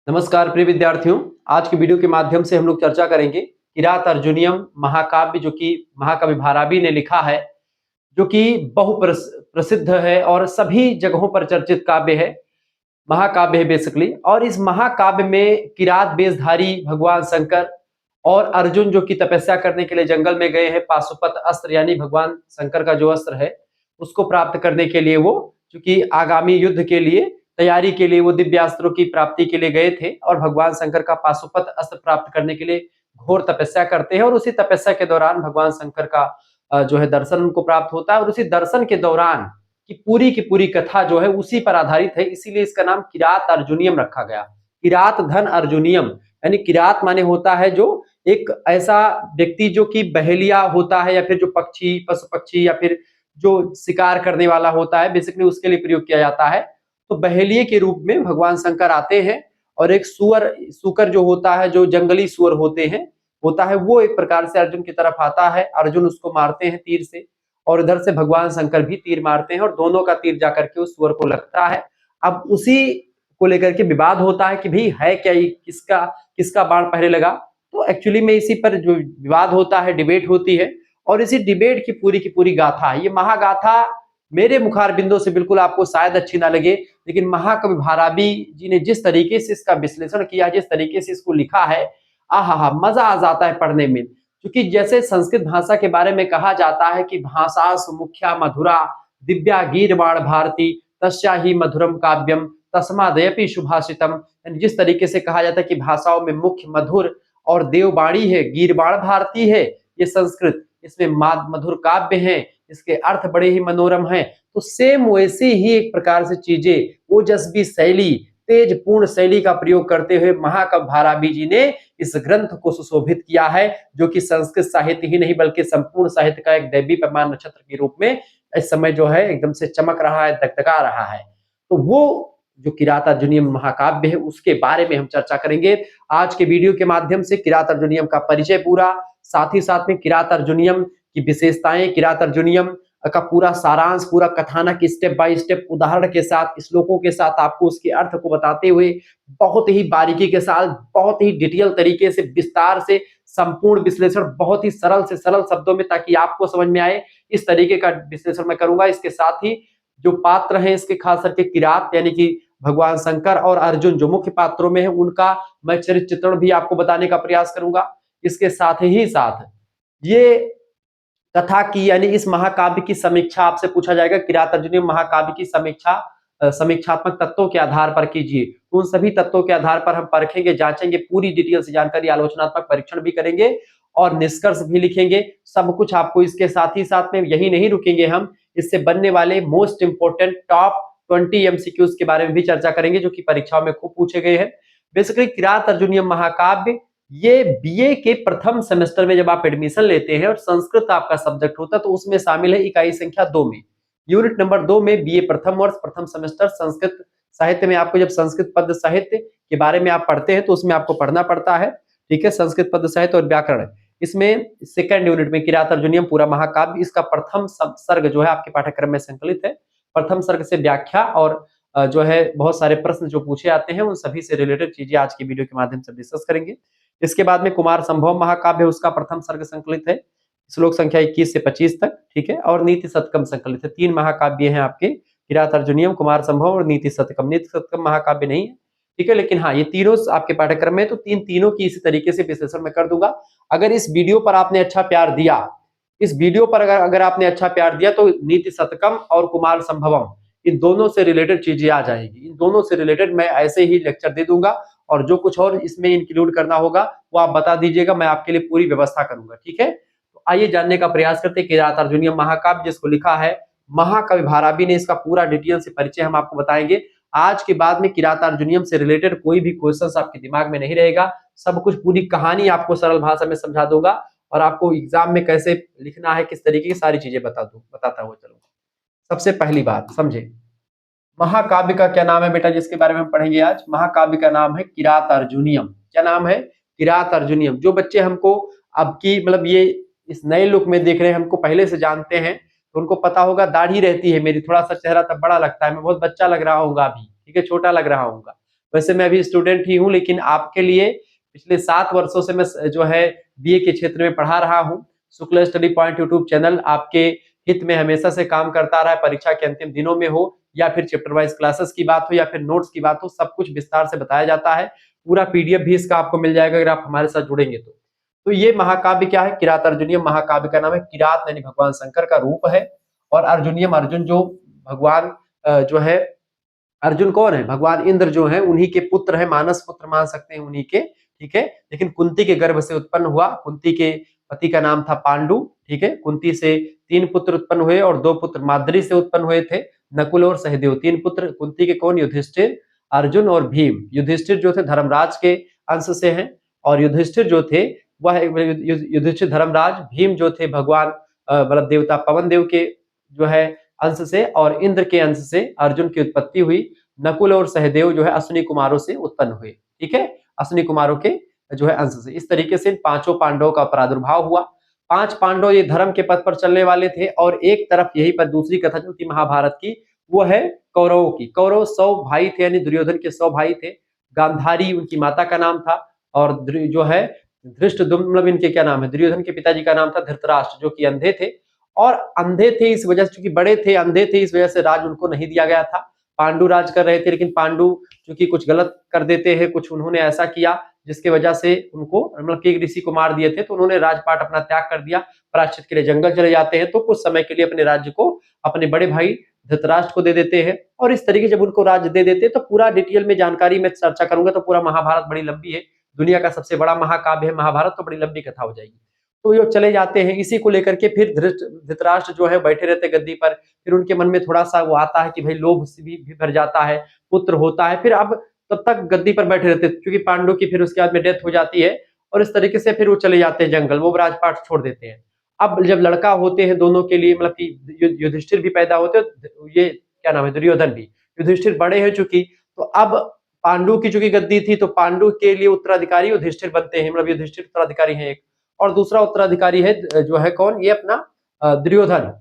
नमस्कार प्रिय विद्यार्थियों। आज की वीडियो के माध्यम से हम लोग चर्चा करेंगे किरात अर्जुनियम महाकाव्य, जो कि महाकवि भारवी ने लिखा है, जो कि प्रसिद्ध है और सभी जगहों पर चर्चित काव्य है, महाकाव्य है बेसिकली। और इस महाकाव्य में किरात वेशधारी भगवान शंकर और अर्जुन, जो कि तपस्या करने के लिए जंगल में गए हैं, पाशुपत अस्त्र यानी भगवान शंकर का जो अस्त्र है उसको प्राप्त करने के लिए, वो चूंकि आगामी युद्ध के लिए तैयारी के लिए वो दिव्यास्त्रों की प्राप्ति के लिए गए थे और भगवान शंकर का पाशुपत अस्त्र प्राप्त करने के लिए घोर तपस्या करते हैं। और उसी तपस्या के दौरान भगवान शंकर का जो है दर्शन उनको प्राप्त होता है, और उसी दर्शन के दौरान की पूरी कथा जो है उसी पर आधारित है, इसीलिए इसका नाम किरात अर्जुनियम रखा गया। किरात धन अर्जुनियम, यानी किरात माने होता है जो एक ऐसा व्यक्ति जो कि बहेलिया होता है, या फिर जो पक्षी, पशु पक्षी, या फिर जो शिकार करने वाला होता है, बेसिकली उसके लिए प्रयोग किया जाता है। तो बहेलिये के रूप में भगवान शंकर आते हैं, और एक सुकर जो होता है, जो जंगली सुअर होता है, वो एक प्रकार से अर्जुन की तरफ आता है। अर्जुन उसको मारते हैं तीर से, और इधर से भगवान शंकर भी तीर मारते हैं, और दोनों का तीर जाकर के उस सुअर को लगता है। अब उसी को लेकर के विवाद होता है कि भाई है क्या, किसका किसका बाण पहले लगा। तो एक्चुअली में इसी पर जो विवाद होता है, डिबेट होती है, और इसी डिबेट की पूरी गाथा, ये महागाथा मेरे मुखार बिंदु से बिल्कुल आपको शायद अच्छी ना लगे, लेकिन महाकवि भारवी जी ने जिस तरीके से इसका विश्लेषण किया, जिस तरीके से इसको लिखा है, आहा मजा आ जाता है पढ़ने में। क्योंकि जैसे संस्कृत भाषा के बारे में कहा जाता है कि भाषा सुमुख्या मधुरा दिव्या गीर्वाण भारती तस्या ही मधुरम काव्यम तस्मादयपि सुभाषितम। जिस तरीके से कहा जाता है कि भाषाओं में मुख्य मधुर और देववाणी है, गीर्वाण भारती है ये संस्कृत, इसमें मधुर काव्य है, इसके अर्थ बड़े ही मनोरम हैं। तो सेम वैसे ही एक प्रकार से चीजें ओजस्वी शैली, तेज पूर्ण शैली का प्रयोग करते हुए महाकवि भारवी जी ने इस ग्रंथ को सुशोभित किया है, जो कि संस्कृत साहित्य ही नहीं बल्कि संपूर्ण साहित्य का एक दैवी प्रमाण नक्षत्र के रूप में इस समय जो है एकदम से चमक रहा है, दगदगा रहा है। तो वो जो किरात अर्जुनियम महाकाव्य है उसके बारे में हम चर्चा करेंगे आज के वीडियो के माध्यम से। किरात अर्जुनियम का परिचय पूरा, साथ ही साथ में किरात अर्जुनियम की विशेषताएं, किरात अर्जुनियम का पूरा सारांश, पूरा कथानक स्टेप बाय स्टेप उदाहरण के साथ, श्लोकों के साथ आपको उसके अर्थ को बताते हुए बहुत ही बारीकी के साथ, बहुत ही डिटेल तरीके से, विस्तार से, संपूर्ण विश्लेषण बहुत ही सरल से सरल शब्दों में, ताकि आपको समझ में आए, इस तरीके का विश्लेषण मैं करूंगा। इसके साथ ही जो पात्र हैं इसके, खास करके किरात यानी कि भगवान शंकर और अर्जुन जो मुख्य पात्रों में है, उनका मैं चरित्र चित्रण भी आपको बताने का प्रयास करूंगा। इसके साथ ही साथ ये कथा की यानी इस महाकाव्य की समीक्षा आपसे पूछा जाएगा। किरात अर्जुनियम महाकाव्य की समीक्षा समीक्षात्मक तत्वों के आधार पर कीजिए। उन सभी तत्वों के आधार पर हम परखेंगे, जांचेंगे, पूरी डिटेल से जानकारी, आलोचनात्मक परीक्षण भी करेंगे और निष्कर्ष भी लिखेंगे। सब कुछ आपको इसके साथ ही साथ में यही नहीं रुकेंगे हम, इससे बनने वाले मोस्ट इंपोर्टेंट टॉप 20 एमसीक्यूज के बारे में भी चर्चा करेंगे, जो कि परीक्षाओं में खूब पूछे गए हैं। बेसिकली किरात अर्जुनियम महाकाव्य ये बीए के प्रथम सेमेस्टर में जब आप एडमिशन लेते हैं और संस्कृत आपका सब्जेक्ट होता है, तो उसमें शामिल है इकाई संख्या 2 में, यूनिट नंबर 2 में, बीए प्रथम वर्ष प्रथम सेमेस्टर संस्कृत साहित्य में। आपको जब संस्कृत पद साहित्य के बारे में आप पढ़ते हैं तो उसमें आपको पढ़ना पड़ता है, ठीक है, संस्कृत पद साहित्य और व्याकरण। इसमें सेकंड यूनिट में किरात अर्जुनियम पूरा महाकाव्य, इसका प्रथम सर्ग जो है आपके पाठ्यक्रम में संकलित है। प्रथम सर्ग से व्याख्या और जो है बहुत सारे प्रश्न जो पूछे आते हैं उन सभी से रिलेटेड चीजें आज की वीडियो के माध्यम से डिस्कस करेंगे। इसके बाद में कुमार संभव महाकाव्य, उसका प्रथम सर्ग संकलित है, श्लोक संख्या 21 से 25 तक, ठीक है, और नीति शतकम संकलित है। 3 महाकाव्य हैं आपके, किरात अर्जुनियम, कुमार संभव और नीति शतकम। नीति शतकम महाकाव्य नहीं है, ठीक है, लेकिन हाँ ये तीनों आपके पाठ्यक्रम में, तो तीनों की इसी तरीके से विश्लेषण में कर दूंगा। अगर इस वीडियो पर आपने अच्छा प्यार दिया, इस वीडियो पर अगर आपने अच्छा प्यार दिया, तो नीति शतकम और कुमार संभवम इन दोनों से रिलेटेड चीजें आ जाएगी। इन दोनों से रिलेटेड मैं ऐसे ही लेक्चर दे दूंगा, और जो कुछ और इसमें इंक्लूड करना होगा वो आप बता दीजिएगा, मैं आपके लिए पूरी व्यवस्था करूंगा, ठीक है। तो आइए जानने का प्रयास करते हैं किरात अर्जुनियम महाकाव्य, जिसको लिखा है महाकवि भारवी ने। इसका पूरा डिटेल से परिचय हम आपको बताएंगे। आज के बाद में किरात अर्जुनियम से रिलेटेड कोई भी क्वेश्चन आपके दिमाग में नहीं रहेगा, सब कुछ पूरी कहानी आपको सरल भाषा में समझा दूंगा, और आपको एग्जाम में कैसे लिखना है, किस तरीके की सारी चीजें बताता हुआ चलूंगा। सबसे पहली बात समझे, महाकाव्य का क्या नाम है बेटा, जिसके बारे में हम पढ़ेंगे आज। महाकाव्य का नाम है किरात अर्जुनियम। क्या नाम है? किरात अर्जुनियम। जो बच्चे हमको अब की मतलब ये इस नए लुक में देख रहे हैं, हमको पहले से जानते हैं, तो उनको पता होगा दाढ़ी रहती है मेरी, थोड़ा सा चेहरा तब बड़ा लगता है, मैं बहुत बच्चा लग रहा हूँ अभी, ठीक है, छोटा लग रहा हूँ। वैसे मैं अभी स्टूडेंट ही हूँ, लेकिन आपके लिए पिछले 7 वर्षों से मैं जो है बीए के क्षेत्र में पढ़ा रहा हूँ। Shukla study point YouTube channel आपके हित में हमेशा से काम करता रहा है। परीक्षा के अंतिम दिनों में हो या फिर चैप्टर वाइज क्लासेस की बात हो या फिर नोट्स की बात हो, सब कुछ विस्तार से बताया जाता है। पूरा पीडीएफ भी इसका आपको मिल जाएगा अगर आप हमारे साथ जुड़ेंगे तो ये महाकाव्य क्या है? किरात अर्जुनीयम महाकाव्य का नाम है। किरात यानी भगवान शंकर का रूप है, और अर्जुनीयम अर्जुन जो भगवान जो है, अर्जुन कौन है? भगवान इंद्र जो है उन्हीं के पुत्र है, मानस पुत्र मान सकते हैं उन्हीं के, ठीक है। लेकिन कुंती के गर्भ से उत्पन्न हुआ। कुंती के पति का नाम था पांडु, ठीक है। कुंती से 3 पुत्र उत्पन्न हुए और 2 पुत्र माद्री से उत्पन्न हुए थे, नकुल और सहदेव। 3 पुत्र कुंती के कौन? युधिष्ठिर, अर्जुन और भीम। युधिष्ठिर जो थे धर्मराज के अंश से हैं, और युधिष्ठिर जो थे वह युधिष्ठिर धर्मराज, भीम जो थे भगवान मतलब देवता पवन देव के जो है अंश से, और इंद्र के अंश से अर्जुन की उत्पत्ति हुई। नकुल और सहदेव जो है अश्विनी कुमारों से उत्पन्न हुए, ठीक है, अश्विनी कुमारों के जो है अंश से। इस तरीके से 5 पांडवों का प्रादुर्भाव हुआ। 5 पांडव ये धर्म के पथ पर चलने वाले थे, और एक तरफ यही पर दूसरी कथा जो थी महाभारत की, वो है कौरवों की। कौरव 100 भाई थे, यानी दुर्योधन के 100 भाई थे। गांधारी उनकी माता का नाम था, और जो है धृष्टद्युम्न, मतलब इनके क्या नाम है, दुर्योधन के पिताजी का नाम था धृतराष्ट्र, जो कि अंधे थे। और अंधे थे इस वजह से, चूंकि बड़े थे, अंधे थे, इस वजह से राज उनको नहीं दिया गया था। पांडु राज कर रहे थे, लेकिन पांडु चूंकि कुछ गलत कर देते हैं, कुछ उन्होंने ऐसा किया जिसकी वजह से उनको, मतलब कि एक ऋषि को मार दिए थे, तो उन्होंने राजपाट अपना त्याग कर दिया, प्रायश्चित के लिए जंगल चले जाते हैं। तो कुछ समय के लिए अपने राज्य को अपने बड़े भाई धृतराष्ट्र को दे देते हैं। और इस तरीके जब उनको राज्य दे देते हैं, तो पूरा डिटेल में जानकारी में चर्चा करूंगा, तो पूरा महाभारत बड़ी लंबी है, दुनिया का सबसे बड़ा महाकाव्य है महाभारत, तो बड़ी लंबी कथा हो जाएगी। तो ये चले जाते हैं, इसी को लेकर के फिर धृतराष्ट्र जो है बैठे रहते गद्दी पर। फिर उनके मन में थोड़ा सा वो आता है कि भाई लोभ से भी भर जाता है, पुत्र होता है, फिर अब तब तक गद्दी पर बैठे रहते, क्योंकि पांडु की फिर उसके बाद में डेथ हो जाती है, और इस तरीके से फिर वो चले जाते हैं जंगल, वो राजपाट छोड़ देते हैं। अब जब लड़का होते हैं दोनों के लिए, मतलब कि युधिष्ठिर भी पैदा होते हैं, ये क्या नाम है, दुर्योधन भी। युधिष्ठिर बड़े हैं चूंकि, तो अब पांडु की चूंकि गद्दी थी, तो पांडु के लिए उत्तराधिकारी युधिष्ठिर बनते हैं, मतलब युधिष्ठिर उत्तराधिकारी हैं एक, और दूसरा उत्तराधिकारी है जो है कौन, ये अपना दुर्योधन।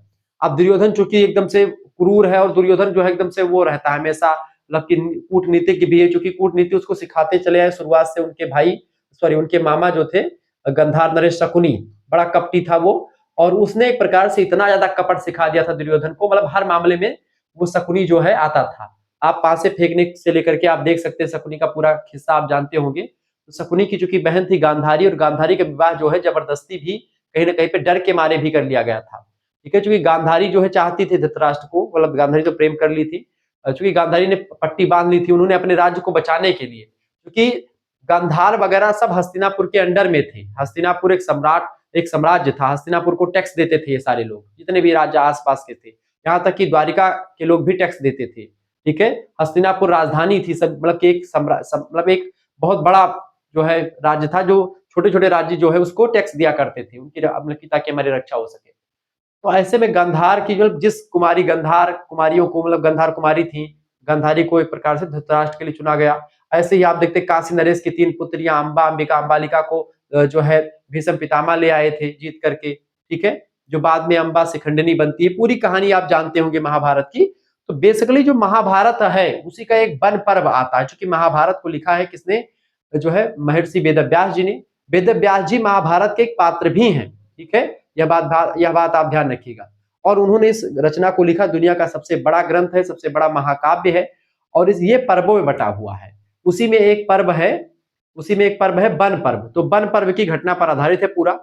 अब दुर्योधन चूंकि एकदम से क्रूर है, और दुर्योधन जो है एकदम से वो रहता है हमेशा, मतलब कि कूटनीतिज्ञ भी है, चूंकि कूटनीति उसको सिखाते चले आए शुरुआत से उनके भाई, सॉरी उनके मामा जो थे गंधार नरेश शकुनी, बड़ा कपटी था वो। और उसने एक प्रकार से इतना ज्यादा कपट सिखा दिया था दुर्योधन को, मतलब हर मामले में वो शकुनी जो है आता था। आप पासे फेंकने से लेकर के आप देख सकते हैं, शकुनी का पूरा किस्सा आप जानते होंगे। तो शकुनी की चूंकि बहन थी गांधारी, और गांधारी का विवाह जो है जबरदस्ती भी कहीं ना कहीं पे डर के मारे भी कर लिया गया था, ठीक है। चूंकि गांधारी जो है चाहती थी धृतराष्ट्र को, मतलब गांधारी तो प्रेम कर ली थी, चूंकि गांधारी ने पट्टी बांध ली थी उन्होंने अपने राज्य को बचाने के लिए, क्योंकि गांधार वगैरह सब हस्तिनापुर के अंडर में थे। हस्तिनापुर एक साम्राज्य था, हस्तिनापुर को टैक्स देते थे ये सारे लोग, जितने भी राज्य आसपास के थे, यहाँ तक कि द्वारिका के लोग भी टैक्स देते थे, ठीक है। हस्तिनापुर राजधानी थी सब, मतलब कि एक मतलब एक बहुत बड़ा जो है राज्य था, जो छोटे छोटे राज्य जो है उसको टैक्स दिया करते थे उनकी, मतलब कि ताकि हमारी रक्षा हो सके। तो ऐसे में गंधार की जो, जिस कुमारी गंधार कुमारियों को, मतलब गंधार कुमारी थी, गंधारी को एक प्रकार से धृतराष्ट्र के लिए चुना गया। ऐसे ही आप देखते काशी नरेश की 3 पुत्रियां अंबा, अंबिका, अंबालिका को जो है भीष्म पितामह ले आए थे जीत करके, ठीक है, जो बाद में अंबा शिखंडिनी बनती है। पूरी कहानी आप जानते होंगे महाभारत की। तो बेसिकली जो महाभारत है उसी का एक वन पर्व आता है, क्योंकि महाभारत को लिखा है किसने, जो है महर्षि वेदव्यास जी ने। वेदव्यास जी महाभारत के एक पात्र भी हैं, ठीक है, यह बात आप ध्यान रखिएगा। और उन्होंने इस रचना को लिखा, दुनिया का सबसे बड़ा ग्रंथ है, सबसे बड़ा महाकाव्य है, और ये पर्वों में बटा हुआ है। उसी में एक पर्व है वन पर्व। तो वन पर्व की घटना पर आधारित है पूरा।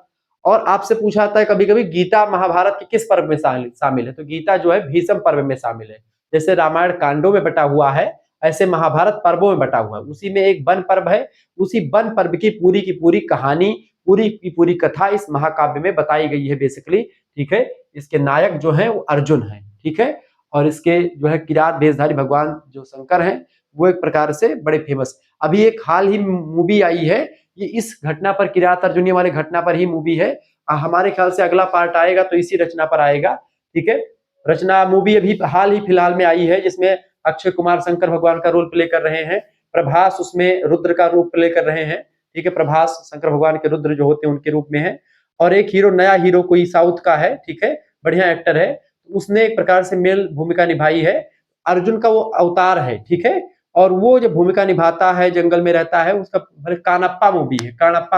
और आपसे पूछा जाता है कभी कभी गीता महाभारत के किस पर्व में शामिल है, तो गीता जो है भीष्म पर्व में शामिल है। जैसे रामायण कांडों में बटा हुआ है, ऐसे महाभारत पर्वों में बटा हुआ है। उसी में एक वन पर्व है, उसी वन पर्व की पूरी कहानी, पूरी की पूरी कथा इस महाकाव्य में बताई गई है बेसिकली, ठीक है। इसके नायक जो है वो अर्जुन है, ठीक है। और इसके जो है किरात वेशधारी भगवान जो शंकर हैं, वो एक प्रकार से बड़े फेमस। अभी एक हाल ही मूवी आई है, ये इस घटना पर, किरात अर्जुनीय वाले घटना पर ही मूवी है। हमारे ख्याल से अगला पार्ट आएगा तो इसी रचना पर आएगा, ठीक है। रचना मूवी अभी हाल ही फिलहाल में आई है, जिसमें अक्षय कुमार शंकर भगवान का रोल प्ले कर रहे हैं, प्रभास उसमें रुद्र का रूप प्ले कर रहे हैं, ठीक है। प्रभास शंकर भगवान के रुद्र जो होते हैं उनके रूप में है। और एक हीरो, नया हीरो कोई साउथ का है, ठीक है, बढ़िया एक्टर है, उसने एक प्रकार से मेल भूमिका निभाई है। अर्जुन का वो अवतार है, ठीक है। और वो जो भूमिका निभाता है, जंगल में रहता है, उसका कानप्पा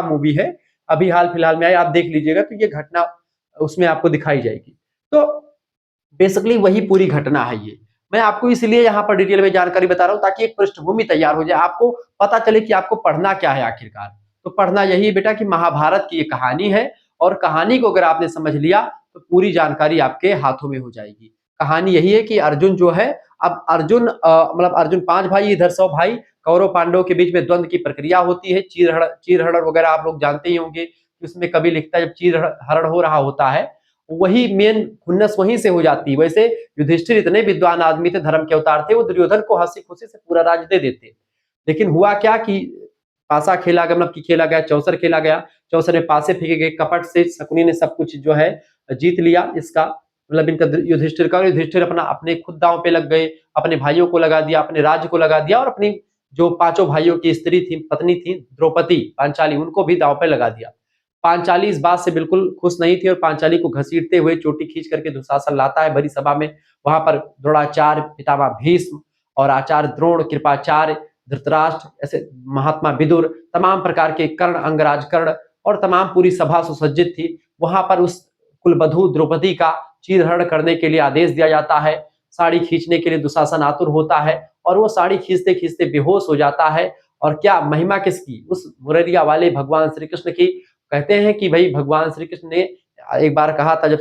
मूवी है, अभी हाल फिलहाल में आई, आप देख लीजिएगा तो ये घटना उसमें आपको दिखाई जाएगी। तो बेसिकली वही पूरी घटना है ये। मैं आपको इसलिए यहाँ पर डिटेल में जानकारी बता रहा हूँ ताकि एक पृष्ठभूमि तैयार हो जाए, आपको पता चले कि आपको पढ़ना क्या है आखिरकार। तो पढ़ना यही है बेटा कि महाभारत की ये कहानी है, और कहानी को अगर आपने समझ लिया तो पूरी जानकारी आपके हाथों में हो जाएगी। कहानी यही है कि अर्जुन जो है, अब अर्जुन मतलब अर्जुन 5 भाई, इधर 100 भाई, कौरव पांडवों के बीच में द्वंद्व की प्रक्रिया होती है। चीर हरण वगैरह आप लोग जानते ही होंगे। उसमें कवि लिखता है जब चीर हरण हो रहा होता है, वही मेन खुन्नस वहीं से हो जाती है। वैसे युधिष्ठिर इतने विद्वान आदमी थे, धर्म के अवतार थे, वो दुर्योधन को हंसी खुशी से पूरा राज्य दे देते। लेकिन हुआ क्या कि पासा खेला गया, मतलब कि खेला गया, चौसर खेला गया, चौसर में पासे फेंके गए, कपट से शकुनी ने सब कुछ जो है जीत लिया इसका, मतलब इनका युधिष्ठिर का। युधिष्ठिर अपना अपने खुद दांव पे लग गए, अपने भाइयों को लगा दिया, अपने राज्य को लगा दिया, और अपनी जो 5 भाइयों की स्त्री थी, पत्नी थी द्रौपदी पांचाली, उनको भी दांव पे लगा दिया। पांचाली इस बात से बिल्कुल खुश नहीं थी, और पांचाली को घसीटते हुए चोटी खींच करके दुशासन लाता है भरी सभा में। वहां पर द्रोणाचार्य, पितामह भीष्म और आचार्य द्रोण, कृपाचार्य, धृतराष्ट्र, ऐसे महात्मा विदुर, तमाम प्रकार के कर्ण, अंगराज कर्ण, और तमाम पूरी सभा सुसज्जित थी। वहां पर उस कुलवधू द्रौपदी का चीरहरण करने के लिए आदेश दिया जाता है। साड़ी खींचने के लिए दुशासन आतुर होता है, और वो साड़ी खींचते खींचते बेहोश हो जाता है। और क्या महिमा किसकी, उस मुररिया वाले भगवान श्री कृष्ण की। कहते हैं कि भाई भगवान श्री कृष्ण ने एक बार कहा था, जब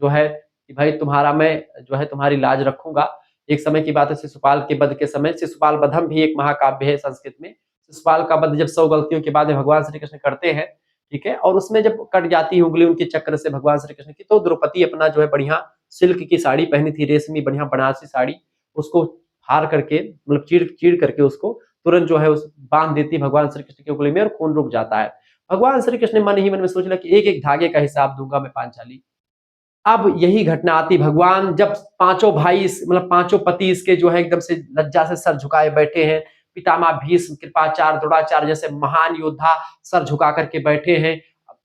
जो है कि भाई तुम्हारा मैं जो है तुम्हारी लाज रखूंगा। एक समय की बात है, शिशुपाल के वध के समय, शिशुपाल वधम भी एक महाकाव्य है संस्कृत में। शिशुपाल का वध जब 100 गलतियों के बाद भगवान श्री कृष्ण करते हैं, ठीक है, और उसमें जब कट जाती है उंगली उनके चक्र से भगवान श्री कृष्ण की, तो द्रौपदी अपना जो है बढ़िया सिल्क की साड़ी पहनी थी, रेशमी बढ़िया बनारसी साड़ी, उसको फाड़ करके, मतलब चीर चीर करके उसको तुरंत जो है उस बांध देती भगवान श्री कृष्ण की उंगली में, और खून रुक जाता है। भगवान श्री कृष्ण ने मन ही मन में सोच लिया कि एक एक धागे का हिसाब दूंगा मैं पांचाली। अब यही घटना आती, भगवान जब 5 भाई मतलब 5 पति इसके जो है एकदम से लज्जा से सर झुकाए बैठे हैं। पितामह भीष्म, कृपाचार्य, द्रोणाचार्य जैसे महान योद्धा सर झुका करके बैठे हैं।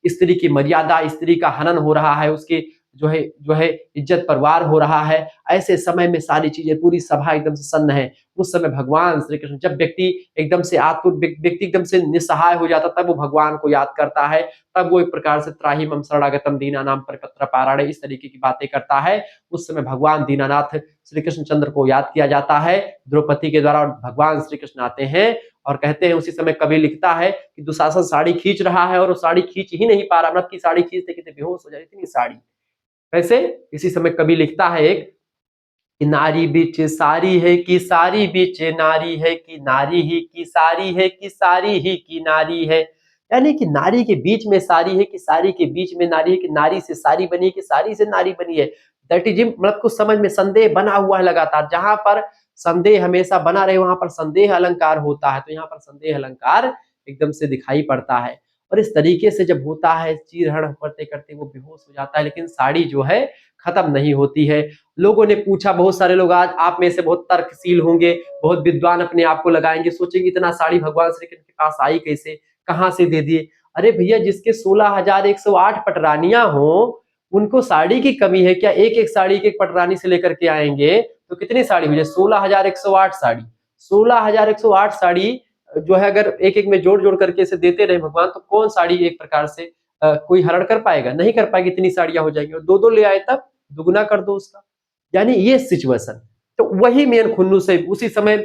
स्त्री की मर्यादा, स्त्री का हनन हो रहा है, उसके जो है इज्जत पर वार हो रहा है। ऐसे समय में सारी चीजें, पूरी सभा एकदम से सन्न है। उस समय भगवान श्री कृष्ण, जब व्यक्ति एकदम से आतुर, व्यक्ति एकदम से निस्सहाय हो जाता, तब वो भगवान को याद करता है। तब वो एक प्रकार से त्राहि मम शरणागतम दीनानाम परिपत्र पारायणे, इस तरीके की बातें करता है। उस समय भगवान दीनानाथ श्री कृष्ण चंद्र को याद किया जाता है द्रौपदी के द्वारा, और भगवान श्री कृष्ण आते हैं और कहते हैं। उसी समय कवि लिखता है कि दुशासन साड़ी खींच रहा है, और वो साड़ी खींच ही नहीं पा रहा, मतलब की साड़ी खींचते खींचते बेहोश हो जाए, इतनी साड़ी। वैसे इसी समय कवि लिखता है एक, कि नारी बीच सारी है कि सारी बीच नारी है, कि नारी ही की सारी है, कि सारी ही की नारी है। यानी कि नारी के बीच में सारी है, कि सारी के बीच में नारी है, कि नारी से सारी बनी है, कि सारी से नारी बनी है। दैट इज, मतलब कुछ समझ में संदेह बना हुआ है लगातार। जहां पर संदेह हमेशा बना रहे, वहां पर संदेह अलंकार होता है। तो यहाँ पर संदेह अलंकार एकदम से दिखाई पड़ता है। और इस तरीके से जब होता है, चीरहरण करते करते वो बेहोश हो जाता है, लेकिन साड़ी जो है खत्म नहीं होती है। लोगों ने पूछा, बहुत सारे लोग, आज आप में से बहुत तर्कशील होंगे, बहुत विद्वान अपने आप को लगाएंगे, सोचेंगे इतना साड़ी भगवान श्री कृष्ण के पास आई कैसे, कहां से दे दिए। अरे भैया, जिसके 16,108 पटरानियां हो, उनको साड़ी की कमी है क्या? एक एक साड़ी, एक एक पटरानी से लेकर के आएंगे तो कितनी साड़ी हो जाए? 16,108 साड़ी। 16,108 साड़ी जो है, अगर एक एक में जोड़ जोड़ करके इसे देते रहे भगवान, तो कौन साड़ी एक प्रकार से कोई हरण कर पाएगा? नहीं कर पाएगी। इतनी साड़ियां हो जाएंगी, और दो दो ले आए तब दुगुना कर दो उसका। यानी ये सिचुएशन, तो वही मेन खुन्नू से उसी समय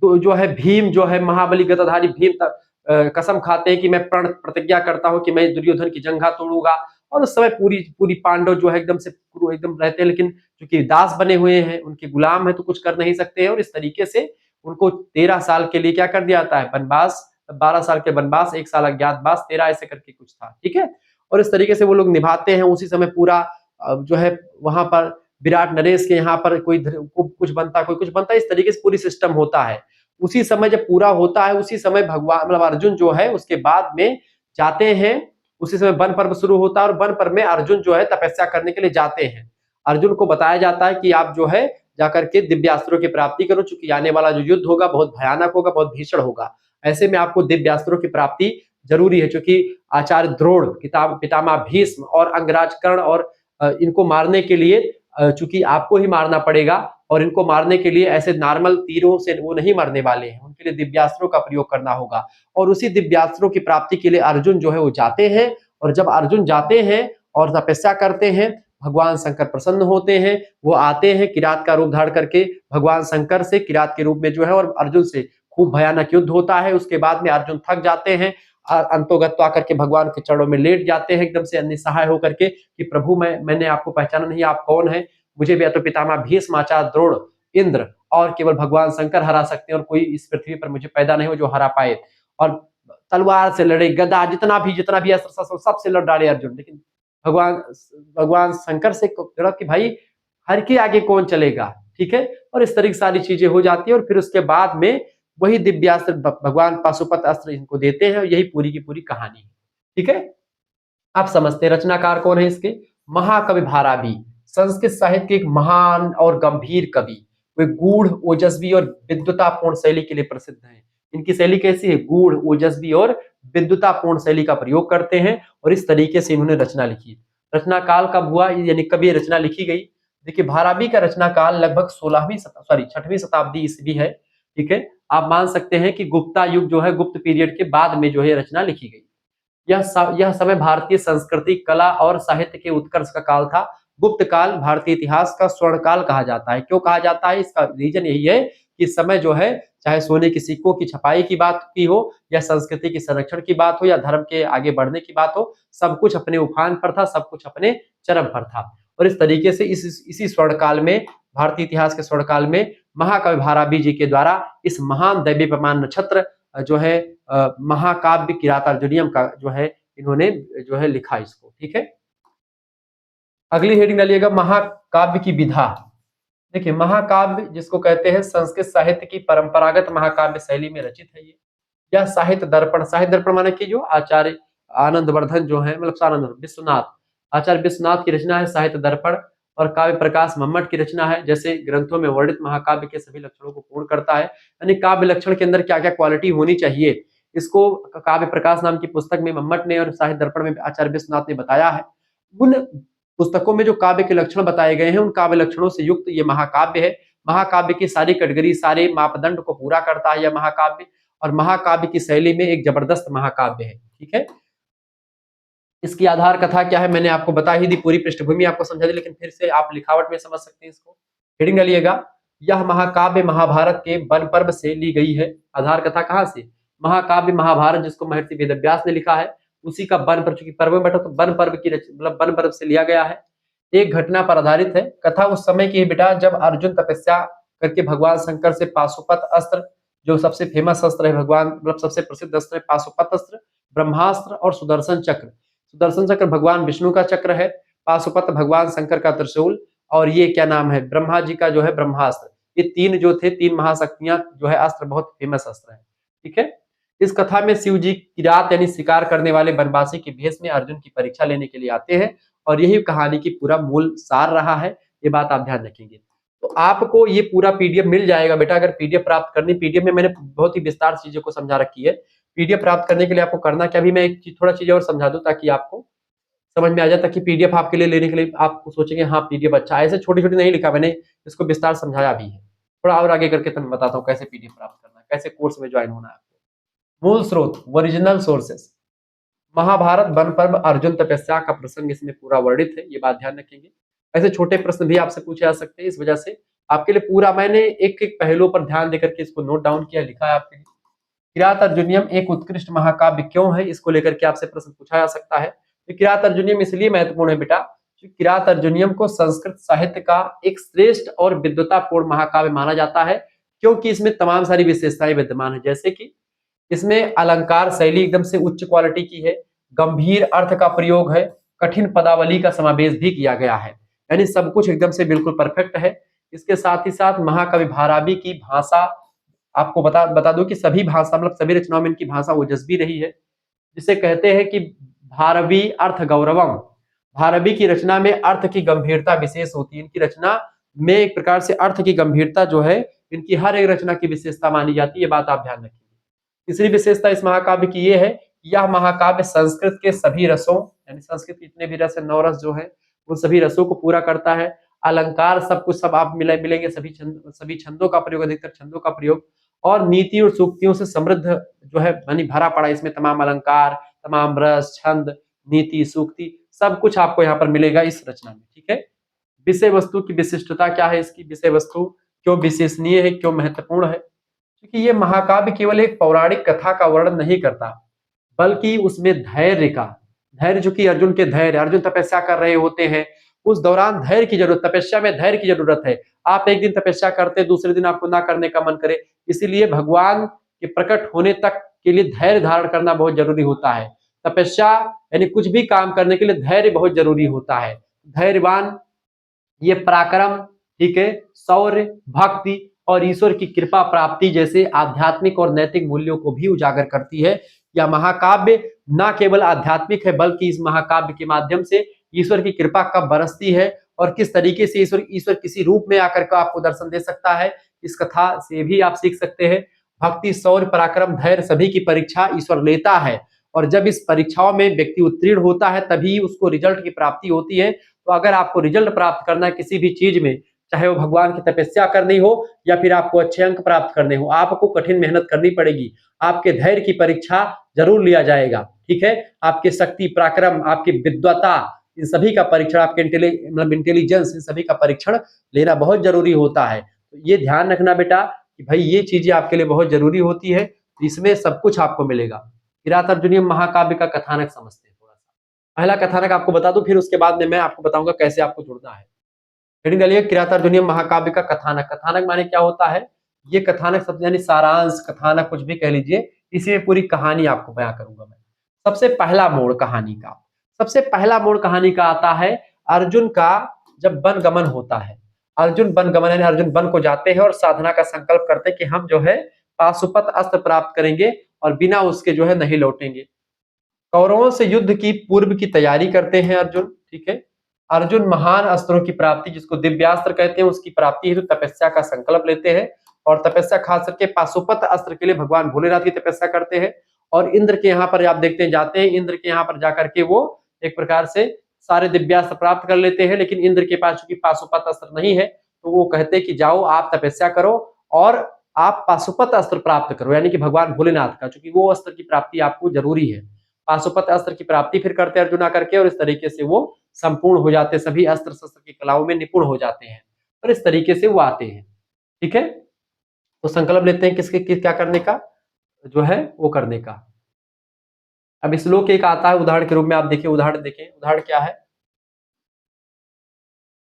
जो है भीम, जो है महाबली गदाधारी भीम तक कसम खाते हैं कि मैं प्रण प्रतिज्ञा करता हूं कि मैं दुर्योधन की जंघा तोड़ूंगा। और उस समय पूरी पूरी पांडव जो है एकदम से एकदम रहते हैं, लेकिन क्योंकि दास बने हुए हैं, उनके गुलाम है, तो कुछ कर नहीं सकते हैं। और इस तरीके से उनको 13 साल के लिए क्या कर दिया जाता है? वनवास। 12 साल के वनवास, 1 साल अज्ञातवास, 13 ऐसे करके कुछ था, ठीक है। और इस तरीके से वो लोग निभाते हैं। उसी समय पूरा जो है वहां पर विराट नरेश के यहाँ पर कोई कुछ बनता, कोई कुछ बनता, इस तरीके से पूरी सिस्टम होता है। उसी समय जब पूरा होता है, उसी समय भगवान मतलब अर्जुन जो है उसके बाद में जाते हैं। उसी समय वन पर्व शुरू होता है, और वन पर्व में अर्जुन जो है तपस्या करने के लिए जाते हैं। अर्जुन को बताया जाता है कि आप जो है जाकर के दिव्यास्त्रों की प्राप्ति करो, चूंकि आने वाला जो युद्ध होगा बहुत भयानक होगा, बहुत भीषण होगा। ऐसे में आपको दिव्यास्त्रों की प्राप्ति जरूरी है, क्योंकि आचार्य द्रोण, पितामह भीष्म और अंगराज कर्ण और इनको मारने के लिए चूंकि आपको ही मारना पड़ेगा, और इनको मारने के लिए ऐसे नॉर्मल तीरों से वो नहीं मरने वाले हैं, उनके लिए दिव्यास्त्रों का प्रयोग करना होगा। और उसी दिव्यास्त्रों की प्राप्ति के लिए अर्जुन जो है वो जाते हैं, और जब अर्जुन जाते हैं और तपस्या करते हैं, भगवान शंकर प्रसन्न होते हैं, वो आते हैं किरात का रूप धारण करके भगवान शंकर से किरात के रूप में जो है, और अर्जुन से खूब भयानक युद्ध होता है। उसके बाद में अर्जुन थक जाते हैं, अंतोगत आकर के भगवान के चरणों में लेट जाते हैं एकदम से निस्सहाय होकर के कि प्रभु मैंने आपको पहचाना नहीं, आप कौन है, मुझे भी तो पितामह भीष्म आचार्य द्रोण इंद्र और केवल भगवान शंकर हरा सकते हैं, और कोई इस पृथ्वी पर मुझे पैदा नहीं हो जो हरा पाए। और तलवार से लड़े, गदा, जितना भी अस्त्र शस्त्र सबसे लड़ डाले अर्जुन, लेकिन भगवान भगवान शंकर से लड़ा कि भाई हर के आगे कौन चलेगा, ठीक है। और इस तरह की सारी चीजें हो जाती है, और फिर उसके बाद में वही दिव्यास्त्र भगवान पाशुपत अस्त्र इनको देते हैं, और यही पूरी की पूरी कहानी है, ठीक है। आप समझते हैं रचनाकार कौन है इसके? महाकवि भारवी, संस्कृत साहित्य के एक महान और गंभीर कवि। वे गूढ़, ओजस्वी और विद्वतापूर्ण शैली के लिए प्रसिद्ध हैं। इनकी शैली कैसी है? गूढ़, ओजस्वी और विद्वतापूर्ण शैली का प्रयोग करते हैं, और इस तरीके से इन्होंने रचना लिखी। रचना काल कब हुआ, यानी कब ये रचना लिखी गई? देखिए, भारवी का रचना काल लगभग 6वीं शताब्दी ईस्वी है, ठीक है। आप मान सकते हैं कि गुप्ता युग जो है, गुप्त पीरियड के बाद में जो है रचना लिखी गई। यह समय भारतीय संस्कृति, कला और साहित्य के उत्कर्ष का काल था। गुप्त काल भारतीय इतिहास का स्वर्ण काल कहा जाता है। क्यों कहा जाता है? इसका रीजन यही है कि इस समय जो है, चाहे सोने के सिक्कों की छपाई की बात की हो, या संस्कृति के संरक्षण की बात हो, या धर्म के आगे बढ़ने की बात हो, सब कुछ अपने उफान पर था, सब कुछ अपने चरम पर था। और इस तरीके से इसी स्वर्ण काल में, भारतीय इतिहास के स्वर्ण काल में, महाकवि भारवी जी के द्वारा इस महान दैवीप्यमान नक्षत्र जो है महाकाव्य किरातार्जुनीयम का जो है इन्होंने जो है लिखा इसको, ठीक है। अगली हेडिंग डालिएगा, महाकाव्य की विधा। देखिए, महाकाव्य जिसको कहते हैं, संस्कृत साहित्य की परंपरागत महाकाव्य शैली में रचित है ये। यह साहित्य दर्पण माने कि जो आचार्य आनंदवर्धन जो है, मतलब सानंद विश्वनाथ, आचार्य विश्वनाथ की रचना है साहित्य दर्पण। और काव्य प्रकाश मम्मट की रचना है, जैसे ग्रंथों में वर्णित महाकाव्य के सभी लक्षणों को पूर्ण करता है। यानी काव्य लक्षण के अंदर क्या क्या क्वालिटी होनी चाहिए, इसको काव्य प्रकाश नाम की पुस्तक में मम्मट ने और साहित्य दर्पण में आचार्य विश्वनाथ ने बताया है। उन पुस्तकों में जो काव्य के लक्षण बताए गए हैं, उन काव्य लक्षणों से युक्त ये महाकाव्य है। महाकाव्य की सारी कैटेगरी, सारे मापदंड को पूरा करता है यह महाकाव्य, और महाकाव्य की शैली में एक जबरदस्त महाकाव्य है, ठीक है। इसकी आधार कथा क्या है, मैंने आपको बता ही दी, पूरी पृष्ठभूमि आपको समझा दी, लेकिन फिर से आप लिखावट में समझ सकते हैं इसको। हेडिंग डालिएगा, यह महाकाव्य महाभारत के वन पर्व से ली गई है। आधार कथा कहाँ से? महाकाव्य महाभारत, जिसको महर्षि वेदव्यास ने लिखा है, उसी का वन पर्व, चूंकि पर्व में बैठा तो वन पर्व की मतलब वन पर्व से लिया गया है। एक घटना पर आधारित है। कथा उस समय की है बेटा, जब अर्जुन तपस्या करके भगवान शंकर से पाशुपत अस्त्र, जो सबसे फेमस अस्त्र है भगवान, मतलब सबसे प्रसिद्ध अस्त्र है पाशुपत अस्त्र, ब्रह्मास्त्र और सुदर्शन चक्र। सुदर्शन चक्र भगवान विष्णु का चक्र है, पाशुपत भगवान शंकर का त्रिशूल, और ये क्या नाम है, ब्रह्मा जी का जो है ब्रह्मास्त्र। ये तीन जो थे, तीन महाशक्तियां जो है अस्त्र, बहुत फेमस अस्त्र है, ठीक है। इस कथा में शिव जी किरात यानी शिकार करने वाले वनवासी के भेष में अर्जुन की परीक्षा लेने के लिए आते हैं, और यही कहानी की पूरा मूल सार रहा है। ये बात आप ध्यान रखेंगे। तो आपको ये पूरा पीडीएफ मिल जाएगा बेटा। अगर पीडीएफ प्राप्त करनी, पीडीएफ में मैंने बहुत ही विस्तार चीजों को समझा रखी है। पीडीएफ प्राप्त करने के लिए आपको करना क्या, भी मैं एक थोड़ा चीज और समझा दूं ताकि आपको समझ में आ जाए, ताकि पीडीएफ आपके लिए लेने के लिए आप सोचेंगे हाँ पीडीएफ अच्छा है। ऐसे छोटी छोटी नहीं लिखा मैंने, इसको विस्तार समझाया भी है। थोड़ा और आगे करके मैं बताता हूँ कैसे पीडीएफ प्राप्त करना है, कैसे कोर्स में ज्वाइन होना है आपको। मूल स्रोत, ओरिजिनल सोर्सेस, महाभारत वन पर्व, अर्जुन तपस्या का प्रसंग इसमें पूरा वर्णित है, ये बात ध्यान रखेंगे। ऐसे छोटे प्रश्न भी आपसे पूछे जा सकते हैं, इस वजह से आपके लिए पूरा मैंने एक एक पहलुओं पर ध्यान देकर के इसको नोट डाउन किया, लिखा है आपके लिए। किरात अर्जुनियम एक उत्कृष्ट महाकाव्य क्यों है, इसको लेकर के आपसे प्रश्न पूछा जा सकता है। तो किरात अर्जुनियम इसलिए महत्वपूर्ण है बेटा, किरात अर्जुनियम को संस्कृत साहित्य का एक श्रेष्ठ और विद्वतापूर्ण महाकाव्य माना जाता है, क्योंकि इसमें तमाम सारी विशेषताएं विद्यमान है। जैसे कि इसमें अलंकार शैली एकदम से उच्च क्वालिटी की है, गंभीर अर्थ का प्रयोग है, कठिन पदावली का समावेश भी किया गया है, यानी सब कुछ एकदम से बिल्कुल परफेक्ट है। इसके साथ ही साथ महाकवि भारवी की भाषा, आपको बता दूं कि सभी भाषा, मतलब सभी रचनाओं में इनकी भाषा ओजस्वी रही है, जिसे कहते हैं कि भारवी अर्थ गौरवम। भारवी की रचना में अर्थ की गंभीरता विशेष होती है। इनकी रचना में एक प्रकार से अर्थ की गंभीरता जो है, इनकी हर एक रचना की विशेषता मानी जाती है, ये बात आप ध्यान रखिए। तीसरी विशेषता इस महाकाव्य की ये है, यह महाकाव्य संस्कृत के सभी रसों, यानी संस्कृत के जितने भी रस है, 9 रस जो है, उन सभी रसों को पूरा करता है। अलंकार सब कुछ सब आप मिलेंगे, सभी छंदों का प्रयोग, अधिकतर छंदों का प्रयोग, और नीति और सूक्तियों से समृद्ध जो है यानी भरा पड़ा इसमें तमाम अलंकार, तमाम रस, छंद, नीति, सूक्ति सब कुछ आपको यहाँ पर मिलेगा इस रचना में। ठीक है। विषय वस्तु की विशिष्टता क्या है, इसकी विषय वस्तु क्यों विश्वसनीय है, क्यों महत्वपूर्ण है? क्योंकि ये महाकाव्य केवल एक पौराणिक कथा का वर्णन नहीं करता, बल्कि उसमें धैर्य जो कि अर्जुन के धैर्य, अर्जुन तपस्या कर रहे होते हैं, उस दौरान धैर्य की जरूरत, तपस्या में धैर्य की जरूरत है। आप एक दिन तपस्या करते, दूसरे दिन आपको ना करने का मन करे, इसीलिए भगवान के प्रकट होने तक के लिए धैर्य धारण करना बहुत जरूरी होता है। तपस्या यानी कुछ भी काम करने के लिए धैर्य बहुत जरूरी होता है। धैर्यवान ये पराक्रम, ठीक है, शौर्य, भक्ति और ईश्वर की कृपा प्राप्ति जैसे आध्यात्मिक और नैतिक मूल्यों को भी उजागर करती है। यह महाकाव्य न केवल आध्यात्मिक है, बल्कि इस महाकाव्य के माध्यम से ईश्वर की कृपा कब बरसती है और किस तरीके से ईश्वर किसी रूप में आकर के आपको दर्शन दे सकता है, इस कथा से भी आप सीख सकते हैं। भक्ति, शौर्य, पराक्रम, धैर्य सभी की परीक्षा ईश्वर लेता है, और जब इस परीक्षाओं में व्यक्ति उत्तीर्ण होता है तभी उसको रिजल्ट की प्राप्ति होती है। तो अगर आपको रिजल्ट प्राप्त करना है किसी भी चीज में, चाहे वो भगवान की तपस्या करनी हो या फिर आपको अच्छे अंक प्राप्त करने हो, आपको कठिन मेहनत करनी पड़ेगी। आपके धैर्य की परीक्षा जरूर लिया जाएगा। ठीक है। आपके शक्ति, पराक्रम, आपकी विद्वता, इन सभी का परीक्षण, आपके इंटेलिजेंस, इन सभी का परीक्षण लेना बहुत जरूरी होता है। तो ये ध्यान रखना बेटा कि भाई ये चीजें आपके लिए बहुत जरूरी होती है, इसमें सब कुछ आपको मिलेगा। किरात अर्जुनीयम महाकाव्य का कथानक समझते हैं थोड़ा सा। पहला कथानक आपको बता दूं, फिर उसके बाद में मैं आपको बताऊंगा कैसे आपको जुड़ना है। हेडिंग डालिए किरात अर्जुनीयम महाकाव्य का कथानक। कथानक माने क्या होता है? ये कथानक शब्द यानी सारांश, कथानक कुछ भी कह लीजिए, इसमें पूरी कहानी आपको बयां करूंगा मैं। सबसे पहला मोड़ कहानी का, सबसे पहला मोड़ कहानी का आता है अर्जुन का जब वन गमन होता है। अर्जुन वन गमन यानी अर्जुन वन को जाते हैं और साधना का संकल्प करते हैं कि हम जो है पाशुपत अस्त्र प्राप्त करेंगे और बिना उसके जो है नहीं लौटेंगे। कौरवों से युद्ध की पूर्व की तैयारी करते हैं अर्जुन। ठीक है। अर्जुन महान अस्त्रों की प्राप्ति, जिसको दिव्यास्त्र कहते हैं, उसकी प्राप्ति हेतु तपस्या का संकल्प लेते हैं, और तपस्या खास करके पाशुपत अस्त्र के लिए भगवान भोलेनाथ की तपस्या करते हैं। और इंद्र के यहाँ पर आप देखते हैं जाते हैं, इंद्र के यहाँ पर जाकर के वो एक प्रकार से सारे दिव्यास्त्र प्राप्त कर लेते हैं, लेकिन इंद्र के पास चूंकि पाशुपत अस्त्र नहीं है तो वो कहते हैं कि जाओ आप तपस्या करो और आप पाशुपत अस्त्र प्राप्त करो, यानी कि भगवान भोलेनाथ का, चूंकि वो अस्त्र की प्राप्ति आपको जरूरी है। पाशुपत अस्त्र की प्राप्ति फिर करते हैं अर्जुन आकर के, और इस तरीके से वो संपूर्ण हो जाते हैं, सभी अस्त्र शस्त्र की कलाओं में निपुण हो जाते हैं, और इस तरीके से वो आते हैं। ठीक है। तो संकल्प लेते हैं किसके क्या करने का, जो है वो करने का। अब श्लोक एक आता है उदाहरण के रूप में, आप देखिए उदाहरण देखें, उदाहरण क्या है?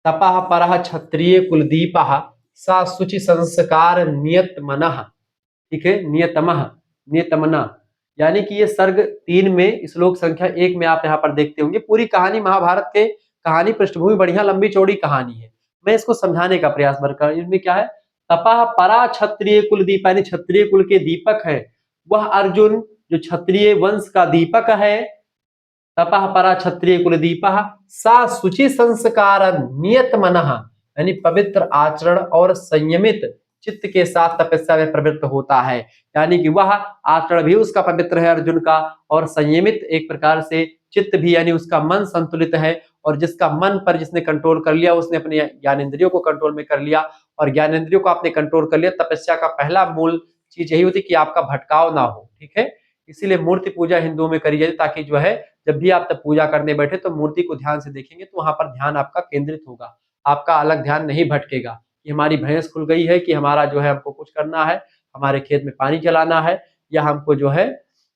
तपः परः क्षत्रिय कुलदीपः सा शुचि संस्कार नियत मनः। ठीक है। नियतमः, नियतमना, यानी कि ये सर्ग 3 में श्लोक संख्या 1 में आप यहाँ पर देखते होंगे। पूरी कहानी महाभारत के कहानी पृष्ठभूमि बढ़िया लंबी चौड़ी कहानी है, मैं इसको समझाने का प्रयास कर। इसमें क्या है? तपः परा क्षत्रिय कुल दीप, यानी क्षत्रिय कुल के दीपक है वह अर्जुन, जो क्षत्रिय वंश का दीपक है। तपः परा क्षत्रिय कुल दीपः सा शुचि संस्कार नियत मनः, यानी पवित्र आचरण और संयमित चित्त के साथ तपस्या में प्रवृत्त होता है, यानी कि वह आचरण भी उसका पवित्र है अर्जुन का, और संयमित एक प्रकार से चित्त भी, यानी उसका मन संतुलित है, और जिसका मन पर जिसने कंट्रोल कर लिया उसने अपने ज्ञानेंद्रियों को कंट्रोल में कर लिया, और ज्ञानेंद्रियों को आपने कंट्रोल कर लिया। तपस्या का पहला मूल चीज यही होती है कि आपका भटकाव ना हो। ठीक है। इसीलिए मूर्ति पूजा हिंदुओं में करी जाती, ताकि जो है जब भी आप तब पूजा करने बैठे तो मूर्ति को ध्यान से देखेंगे तो वहां पर ध्यान आपका केंद्रित होगा, आपका अलग ध्यान नहीं भटकेगा कि हमारी भैंस खुल गई है, कि हमारा जो है हमको कुछ करना है, हमारे खेत में पानी चलाना है, या हमको जो है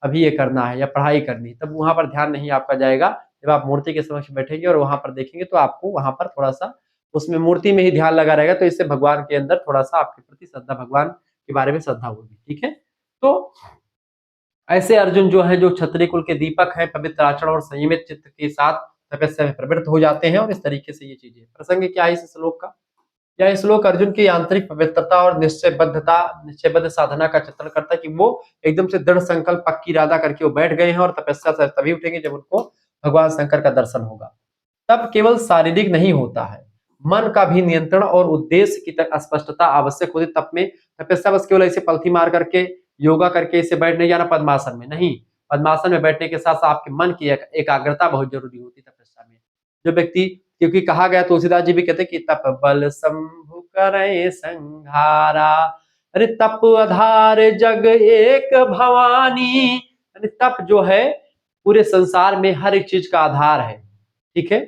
अभी ये करना है या पढ़ाई करनी है, तब वहां पर ध्यान नहीं आपका जाएगा। जब आप मूर्ति के समक्ष बैठेंगे और वहां पर देखेंगे तो आपको वहां पर थोड़ा सा उसमें मूर्ति में ही ध्यान लगा रहेगा, तो इससे भगवान के अंदर थोड़ा सा आपके प्रति श्रद्धा, भगवान के बारे में श्रद्धा होगी। ठीक है। तो ऐसे अर्जुन जो है, जो क्षत्रिय कुल के दीपक है, पवित्र आचरण और संयमित चित्त के साथ तपस्या में प्रवृत्त हो जाते हैं, और इस तरीके से ये चीजें। प्रसंग क्या है इस श्लोक का? यह श्लोक अर्जुन की आंतरिक पवित्रता और निश्चयबद्ध साधना का चित्रण करता है, कि वो एकदम से दृढ़ संकल्प, पक्की इरादा करके वो बैठ गए हैं, और तपस्या से तभी उठेंगे जब उनको भगवान शंकर का दर्शन होगा। तब केवल शारीरिक नहीं होता है, मन का भी नियंत्रण और उद्देश्य की स्पष्टता आवश्यक होती। तब में तपस्या बस केवल ऐसे पलथी मार करके योगा करके इसे बैठ नहीं जाना पद्मासन में, नहीं। पद्मासन में बैठने के साथ साथ आपके मन की एकाग्रता बहुत जरूरी होती है तपस्या में। जो व्यक्ति क्योंकि कहा गया, तुलसीदास जी भी कहते कि तप बल शंभु करे संहारा, अरे तप आधार जग एक भवानी, अरे तप जो है पूरे संसार में हर एक चीज का आधार है। ठीक है,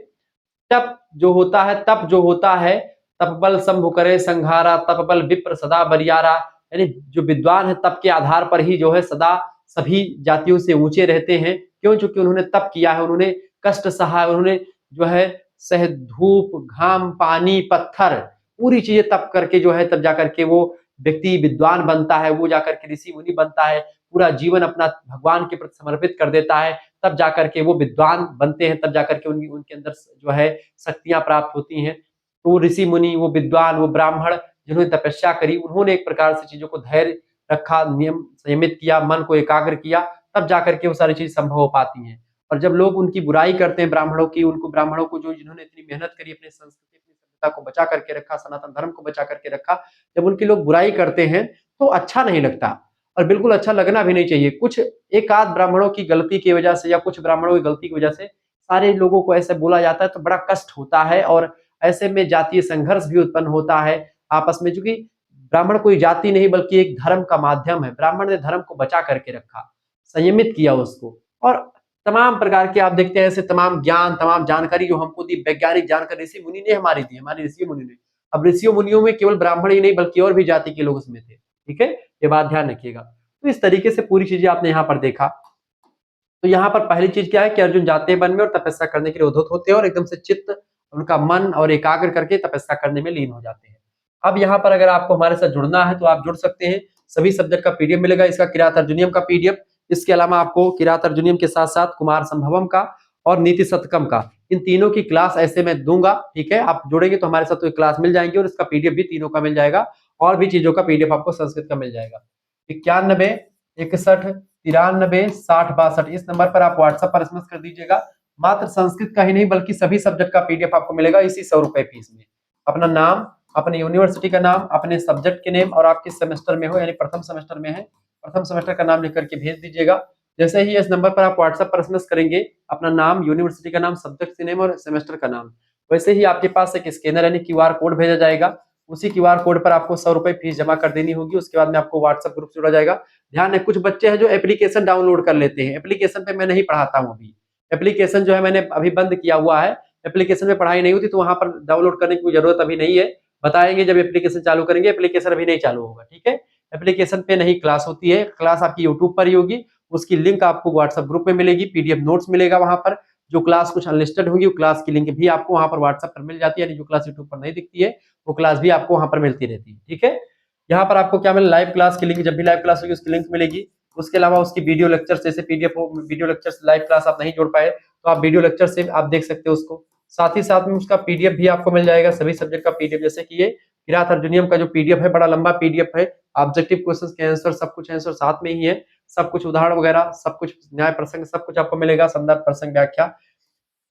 तप जो होता है, तप जो होता है, तप बल शंभु करे संहारा, तप बल विप्र सदा बरियारा, यानी जो विद्वान है तप के आधार पर ही जो है सदा सभी जातियों से ऊंचे रहते हैं। क्यों? चूंकि उन्होंने तप किया है, उन्होंने कष्ट सहा है, उन्होंने जो है सह धूप घाम पानी पत्थर पूरी चीजें तप करके जो है तब जाकर के वो व्यक्ति विद्वान बनता है, वो जाकर के ऋषि मुनि बनता है, पूरा जीवन अपना भगवान के प्रति समर्पित कर देता है, तब जाकर के वो विद्वान बनते हैं, तब जाकर के उनके अंदर जो है शक्तियां प्राप्त होती हैं। तो वो ऋषि मुनि, वो विद्वान, वो ब्राह्मण जिन्होंने तपस्या करी, उन्होंने एक प्रकार से चीजों को धैर्य रखा, नियम संयमित किया, मन को एकाग्र किया, तब जाकर के वो सारी चीज संभव हो पाती हैं। और जब लोग उनकी बुराई करते हैं ब्राह्मणों की, उनको ब्राह्मणों को जो जिन्होंने इतनी मेहनत करी, अपनी संस्कृति अपनी सभ्यता को बचा करके रखा, सनातन धर्म को बचा करके रखा, जब उनके लोग बुराई करते हैं तो अच्छा नहीं लगता, और बिल्कुल अच्छा लगना भी नहीं चाहिए। कुछ एक आध ब्राह्मणों की गलती की वजह से या कुछ ब्राह्मणों की गलती की वजह से सारे लोगों को ऐसे बोला जाता है तो बड़ा कष्ट होता है, और ऐसे में जातीय संघर्ष भी उत्पन्न होता है आपस में। चूंकि ब्राह्मण कोई जाति नहीं बल्कि एक धर्म का माध्यम है, ब्राह्मण ने धर्म को बचा करके रखा, संयमित किया उसको, और तमाम प्रकार के आप देखते हैं ऐसे तमाम ज्ञान, तमाम जानकारी जो हमको दी, वैज्ञानिक जानकारी ऋषि मुनि ने हमारी दी, हमारे ऋषि मुनि ने। अब ऋषियों मुनियों में केवल ब्राह्मण ही नहीं बल्कि और भी जाति के लोग उसमें थे। ठीक है, ये बात ध्यान रखिएगा। तो इस तरीके से पूरी चीजें आपने यहाँ पर देखा। तो यहाँ पर पहली चीज क्या है कि अर्जुन जाते हैं वन में और तपस्या करने के लिए उद्धत होते हैं, और एकदम से चित्त उनका मन और एकाग्र करके तपस्या करने में लीन हो जाते हैं। अब यहाँ पर अगर आपको हमारे साथ जुड़ना है तो आप जुड़ सकते हैं। सभी सब्जेक्ट का पीडीएफ मिलेगा, इसका किरात अर्जुनियम का पीडीएफ, इसके अलावा आपको किरात अर्जुनियम के साथ साथ कुमार संभवम का और नीति शतकम का, इन तीनों की क्लास ऐसे मैं दूंगा। ठीक है, आप जुड़ेंगे तो हमारे साथ तो क्लास मिल जाएंगे, और इसका पीडीएफ भी तीनों का मिल जाएगा, और भी चीजों का पीडीएफ आपको संस्कृत का मिल जाएगा। 91 61 93 60 62 इस नंबर पर आप व्हाट्सएप पर एसएमएस कर दीजिएगा। मात्र संस्कृत का ही नहीं बल्कि सभी सब्जेक्ट का पीडीएफ आपको मिलेगा इसी 100 रुपए फीस में। अपना नाम, अपने यूनिवर्सिटी का नाम, अपने सब्जेक्ट के नेम, और आप किस सेमेस्टर में हो, यानी प्रथम सेमेस्टर में है, प्रथम सेमेस्टर का नाम लिख करके भेज दीजिएगा। जैसे ही इस नंबर पर आप व्हाट्सएप पर एसएमएस करेंगे अपना नाम, यूनिवर्सिटी का नाम, सब्जेक्ट नेम और सेमेस्टर का नाम, वैसे ही आपके पास एक स्कैनर यानी क्यूआर कोड भेजा जाएगा। उसी क्यूआर कोड पर आपको 100 रुपए फीस जमा कर देनी होगी। उसके बाद में आपको व्हाट्सएप ग्रुप से जोड़ा जाएगा। ध्यान है, कुछ बच्चे हैं जो एप्लीकेशन डाउनलोड कर लेते हैं, एप्लीकेशन पे मैं नहीं पढ़ाता हूँ अभी। एप्लीकेशन जो है मैंने अभी बंद किया हुआ है, एप्लीकेशन में पढ़ाई नहीं होती, तो वहां पर डाउनलोड करने की कोई जरूरत अभी नहीं है। बताएंगे जब एप्लीकेशन चालू करेंगे, एप्लीकेशन अभी नहीं चालू होगा। ठीक है, एप्लीकेशन पे नहीं क्लास होती है, क्लास आपकी यूट्यूब पर ही होगी। उसकी लिंक आपको व्हाट्सएप ग्रुप में मिलेगी, पीडीएफ नोट्स मिलेगा वहां पर। जो क्लास कुछ अनलिस्टेड होगी वो क्लास की लिंक भी आपको वहां पर व्हाट्सएप पर मिल जाती है, यानी जो क्लास यूट्यूब पर नहीं दिखती है वो क्लास भी आपको वहां पर मिलती रहती है। ठीक है, यहाँ पर आपको क्या मिले, लाइव क्लास की लिंक, जब भी लाइव क्लास होगी उसकी लिंक मिलेगी। उसके अलावा उसकी वीडियो लेक्चर, जैसे पीडीएफ हो, वीडियो लेक्चर लाइव क्लास आप नहीं जोड़ पाए तो आप वीडियो लेक्चर से आप देख सकते हो उसको। साथ ही साथ में उसका पीडीएफ भी आपको मिल जाएगा, सभी सब्जेक्ट का पीडीएफ। जैसे कि ये किरात अर्जुनियम का जो पीडीएफ है, बड़ा लंबा पीडीएफ है, ऑब्जेक्टिव क्वेश्चंस के आंसर, सब कुछ आंसर साथ में ही है, सब कुछ उदाहरण वगैरह, सब कुछ न्याय प्रसंग, सब कुछ आपको मिलेगा, संदर्भ प्रसंग व्याख्या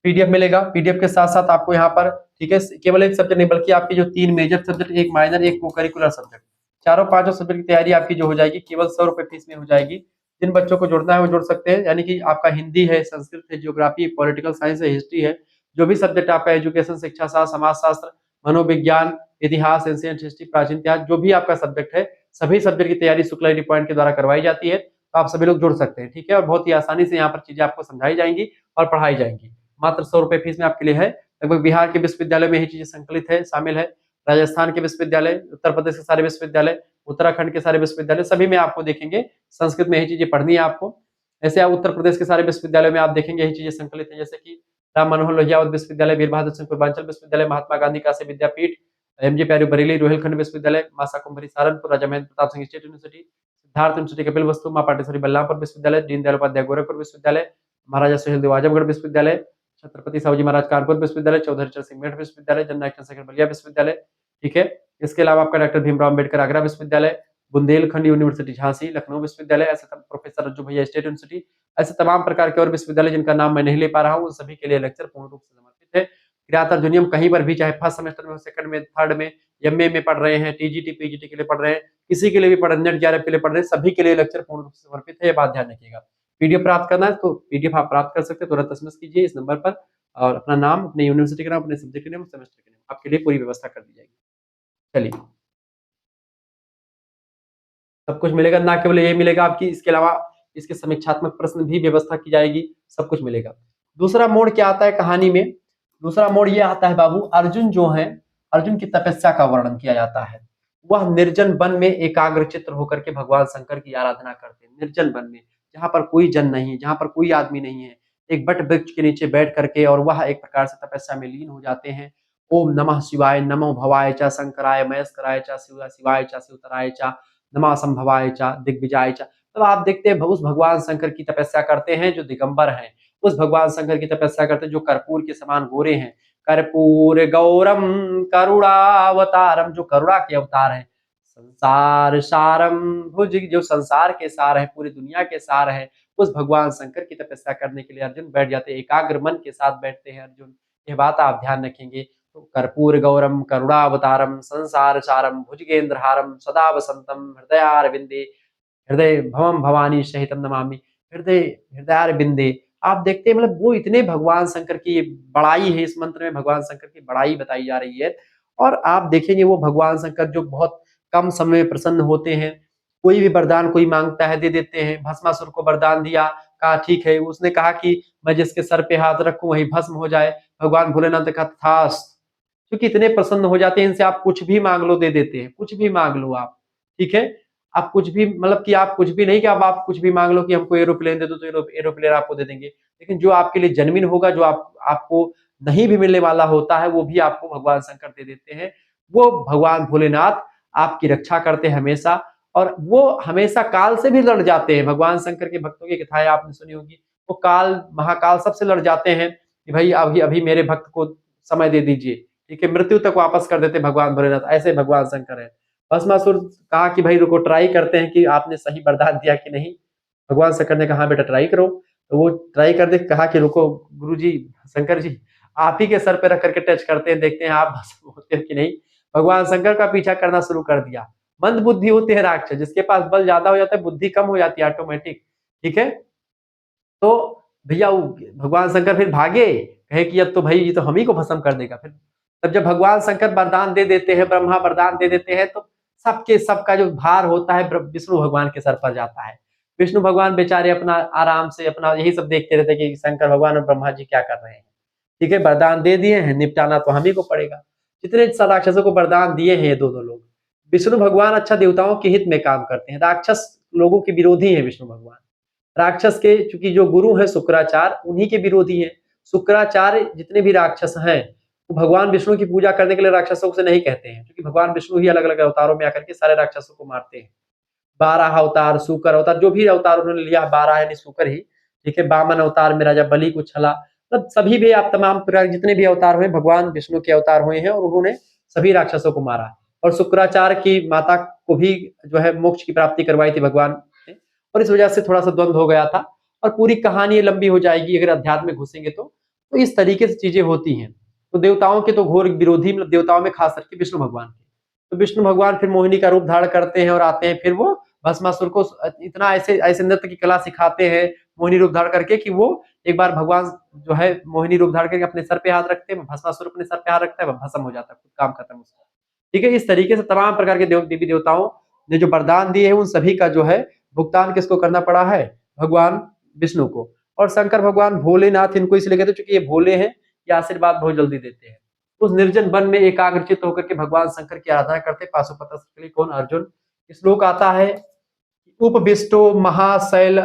पीडीएफ मिलेगा। पीडीएफ के साथ साथ आपको यहाँ पर, ठीक है, केवल एक सब्जेक्ट नहीं बल्कि आपके जो 3 मेजर सब्जेक्ट, एक माइनर, एक को करिकुलर सब्जेक्ट, चारों पांचों सब्जेक्ट की तैयारी आपकी जो हो जाएगी केवल 100 रुपए फीस में हो जाएगी। जिन बच्चों को जुड़ना है वो जुड़ सकते हैं, यानी कि आपका हिंदी है, संस्कृत है, ज्योग्राफी, पॉलिटिकल साइंस है, हिस्ट्री है, जो भी सब्जेक्ट आपका एजुकेशन, शिक्षा शास्त्र, समाज शास्त्र, मनोविज्ञान, इतिहास, एंशिएंट हिस्ट्री, प्राचीन इतिहास, जो भी आपका सब्जेक्ट है, सभी सब्जेक्ट की तैयारी शुक्ला डी पॉइंट के द्वारा करवाई जाती है। तो आप सभी लोग जुड़ सकते हैं। ठीक है, और बहुत ही आसानी से यहाँ पर चीजें आपको समझाई जाएंगी और पढ़ाई जाएंगी। मात्र 100 रुपए फीस में आपके लिए है। लगभग बिहार के विश्वविद्यालय में यही चीजें संकलित है, शामिल है। राजस्थान के विश्वविद्यालय, उत्तर प्रदेश के सारे विश्वविद्यालय, उत्तराखंड के सारे विश्वविद्यालय, सभी में आपको देखेंगे संस्कृत में यही चीजें पढ़नी है आपको। ऐसे आप उत्तर प्रदेश के सारे विश्वविद्यालयों में आप देखेंगे यही चीजें संकलित है, जैसे कि राम मनोहर लोहिया विश्वविद्यालय, वीर बहादुर सिंह पूर्वांचल विश्वविद्यालय, महात्मा गांधी काशी विद्यापीठ, एमजी पैरू Bareilly Rohilkhand Vishwavidyalaya, Maa Shakumbhari Saharanpur, Raja Mahendra Pratap Singh state university, Siddharth university Kapilvastu, Maa Pateshwari Ballampur विश्वविद्यालय, दीनदयाल उपाध्याय गोरखपुर विश्वविद्यालय, महाराजा सुहेलदेव आजमगढ़ विश्वविद्यालय, छत्रपति साहू जी महाराज कानपुर विश्वविद्यालय, चौधरी चरण सिंह मेरठ विश्वविद्यालय, जननायक चंद्रशेखर बलिया विश्वविद्यालय। ठीक है, इसके अलावा आपका डॉक्टर भीमराव अम्बेडकर आगरा विश्वविद्यालय, बुंदेलखंड यूनिवर्सिटी झांसी लखनऊ विश्वविद्यालय, ऐसे प्रोफेसर रज्जू भैया स्टेट यूनिवर्सिटी, ऐसे तमाम प्रकार के और विश्वविद्यालय जिनका नाम मैं नहीं ले पा रहा हूँ, उन सभी के लिए लेक्चर पूर्ण रूप से समर्पित है। किरात अर्जुनियम कहीं पर भी, चाहे फर्स्ट सेमेस्टर में हो, सेकंड में, थर्ड में, एमए में पढ़ रहे हैं, टीजीटी पीजीटी के लिए पढ़ रहे हैं, किसी के लिए भी पढ़ रहे हैं, नेट जेआरएफ के लिए पढ़ रहे हैं, सभी के लिए लेक्चर पूर्ण रूप से समर्पित है, ये बात ध्यान रखिएगा। पीडीएफ प्राप्त करना है तो पीडीएफ आप प्राप्त कर सकते हैं, तुरंत एसएमएस कीजिए इस नंबर पर। और अपना नाम, अपने यूनिवर्सिटी का नाम, अपने सब्जेक्ट का नाम, सेमेस्टर का नाम, आपके लिए पूरी व्यवस्था कर दी जाएगी। चलिए, सब कुछ मिलेगा, ना केवल ये मिलेगा आपकी, इसके अलावा इसके समीक्षात्मक प्रश्न भी व्यवस्था की जाएगी, सब कुछ मिलेगा। दूसरा मोड़ क्या आता है कहानी में? दूसरा मोड़ ये आता है बाबू, अर्जुन जो है, अर्जुन की तपस्या का वर्णन किया जाता है। वह निर्जन वन में एकाग्रचित्त होकर के भगवान शंकर की आराधना करते हैं, निर्जन वन में, जहां पर कोई जन नहीं है, जहां पर कोई आदमी नहीं है, एक बट वृक्ष के नीचे बैठ करके, और वह एक प्रकार से तपस्या में लीन हो जाते हैं। ओम नमः शिवाय, नमो भवाय च, शंकराय महेश्वराय च, शिवाय च, शिवतराय च, नमः संभवाय च, दिग्विजय च। तब आप देखते हैं उस भगवान शंकर की तपस्या करते हैं जो दिगंबर हैं, उस भगवान शंकर की तपस्या करते हैं जो कर्पूर के समान गोरे हैं। कर्पूर गौरम करुणावतारम, जो करुणा के अवतार हैं। संसार सारम भुज, जो संसार के सार है, पूरी दुनिया के सार है। उस भगवान शंकर की तपस्या करने के लिए अर्जुन बैठ जाते हैं, एकाग्र मन के साथ बैठते हैं अर्जुन। ये बात आप ध्यान रखेंगे। तो कर्पूर गौरम करुणावतारम संसार सारम भुजगेंद्रहारम सदा वसंतम हृदयारविंदे, हृदय भवम भवानी सहितम नमामि, हृदय हृदयारविंदे। आप देखते हैं मतलब वो इतने भगवान शंकर की बड़ाई है, इस मंत्र में भगवान शंकर की बड़ाई बताई जा रही है। और आप देखेंगे वो भगवान शंकर जो बहुत कम समय में प्रसन्न होते हैं, कोई भी वरदान कोई मांगता है दे देते हैं। भस्मासुर को वरदान दिया, कहा ठीक है, उसने कहा कि मैं जिसके सर पे हाथ रखूं वही भस्म हो जाए, भगवान भोलेनाथ ने कहा तथास्तु। क्योंकि इतने प्रसन्न हो जाते हैं इनसे, आप कुछ भी मांग लो दे देते हैं, कुछ भी मांग लो आप, ठीक है। आप कुछ भी मतलब कि आप कुछ भी नहीं कि अब आप कुछ भी मांग लो कि हमको एरोप्लेन दे दो तो एरोप्लेन आपको दे देंगे। लेकिन जो आपके लिए जेन्युइन होगा, जो आपको नहीं भी मिलने वाला होता है, वो भी आपको भगवान शंकर दे देते हैं। वो भगवान भोलेनाथ आपकी रक्षा करते हैं हमेशा, और वो हमेशा काल से भी लड़ जाते हैं। भगवान शंकर के भक्तों की कथाएं आपने सुनी होगी, वो काल महाकाल सबसे लड़ जाते हैं कि भाई अभी अभी मेरे भक्त को समय दे दीजिए, ठीक है। मृत्यु तक वापस कर देते भगवान भोलेनाथ, ऐसे भगवान शंकर है। भस्मासुर कहा कि भाई रुको, ट्राई करते हैं कि आपने सही वरदान दिया कि नहीं। भगवान शंकर ने कहा हाँ बेटा ट्राई करो। तो वो ट्राई कर दे, कहा कि रुको गुरु जी, शंकर जी, आप ही के सर पे रख करके टच करते हैं, देखते हैं आप भस्म होते हैं कि नहीं। भगवान शंकर का पीछा करना शुरू कर दिया। मंद बुद्धि होते हैं राक्षस, जिसके पास बल ज्यादा हो जाता है बुद्धि कम हो जाती है ऑटोमेटिक, ठीक है। तो भैया भगवान शंकर फिर भागे, कहे कि अब तो भाई ये तो हम ही को भस्म कर देगा। फिर तब जब भगवान शंकर वरदान दे देते हैं, ब्रह्मा वरदान दे देते हैं, तो सबके सबका जो भार होता है विष्णु भगवान के सर पर जाता है। विष्णु भगवान बेचारे अपना आराम से अपना यही सब देखते रहते कि शंकर भगवान और ब्रह्मा जी क्या कर रहे हैं, ठीक है। वरदान दे दिए हैं, निपटाना तो हम ही को पड़ेगा। जितने राक्षसों को वरदान दिए हैं ये दोनों लोग, विष्णु भगवान अच्छा देवताओं के हित में काम करते हैं, राक्षस लोगों के विरोधी है विष्णु भगवान। राक्षस के चूंकि जो गुरु है शुक्राचार्य, उन्हीं के विरोधी है। शुक्राचार्य जितने भी राक्षस हैं, वो भगवान विष्णु की पूजा करने के लिए राक्षसों से नहीं कहते हैं, क्योंकि भगवान विष्णु ही अलग अलग अवतारों में आकर के सारे राक्षसों को मारते हैं। 12 अवतार, शुकर अवतार, जो भी अवतार उन्होंने लिया 12 यानी शुकर ही, ठीक है। वामन अवतार में राजा बलि को छला, मतलब सभी भी आप तमाम प्रकार जितने भी अवतार हुए भगवान विष्णु के अवतार हुए हैं, और उन्होंने सभी राक्षसों को मारा। और शुक्राचार्य की माता को भी जो है मोक्ष की प्राप्ति करवाई थी भगवान ने, और इस वजह से थोड़ा सा द्वंद्व हो गया था। और पूरी कहानी लंबी हो जाएगी अगर अध्यात्म में घुसेंगे तो इस तरीके से चीजें होती हैं। तो देवताओं के तो घोर विरोधी, मतलब देवताओं में खास करके विष्णु भगवान के, तो विष्णु भगवान फिर मोहिनी का रूप धारण करते हैं और आते हैं। फिर वो भस्मासुर को इतना ऐसे ऐसे नृत्य की कला सिखाते हैं मोहिनी रूप धारण करके, कि वो एक बार भगवान जो है मोहिनी रूप धारण करके अपने सर पे हाथ रखते हैं, भस्मासुर अपने सर पे हाथ रखता है, भस्म हो जाता है, काम खत्म उसका, ठीक है। इस तरीके से तमाम प्रकार के देवी देवताओं ने जो वरदान दिए हैं उन सभी का जो है भुगतान किसको करना पड़ा है? भगवान विष्णु को। और शंकर भगवान भोलेनाथ इनको इसलिए कहते हैं क्योंकि ये भोले हैं, ये आशीर्वाद बहुत जल्दी देते हैं। उस निर्जन वन में एकाग्रचित होकर के भगवान शंकर की आराधना करते पाशुपत के लिए कौन? अर्जुन। श्लोक आता है, उपविष्टो महाशैल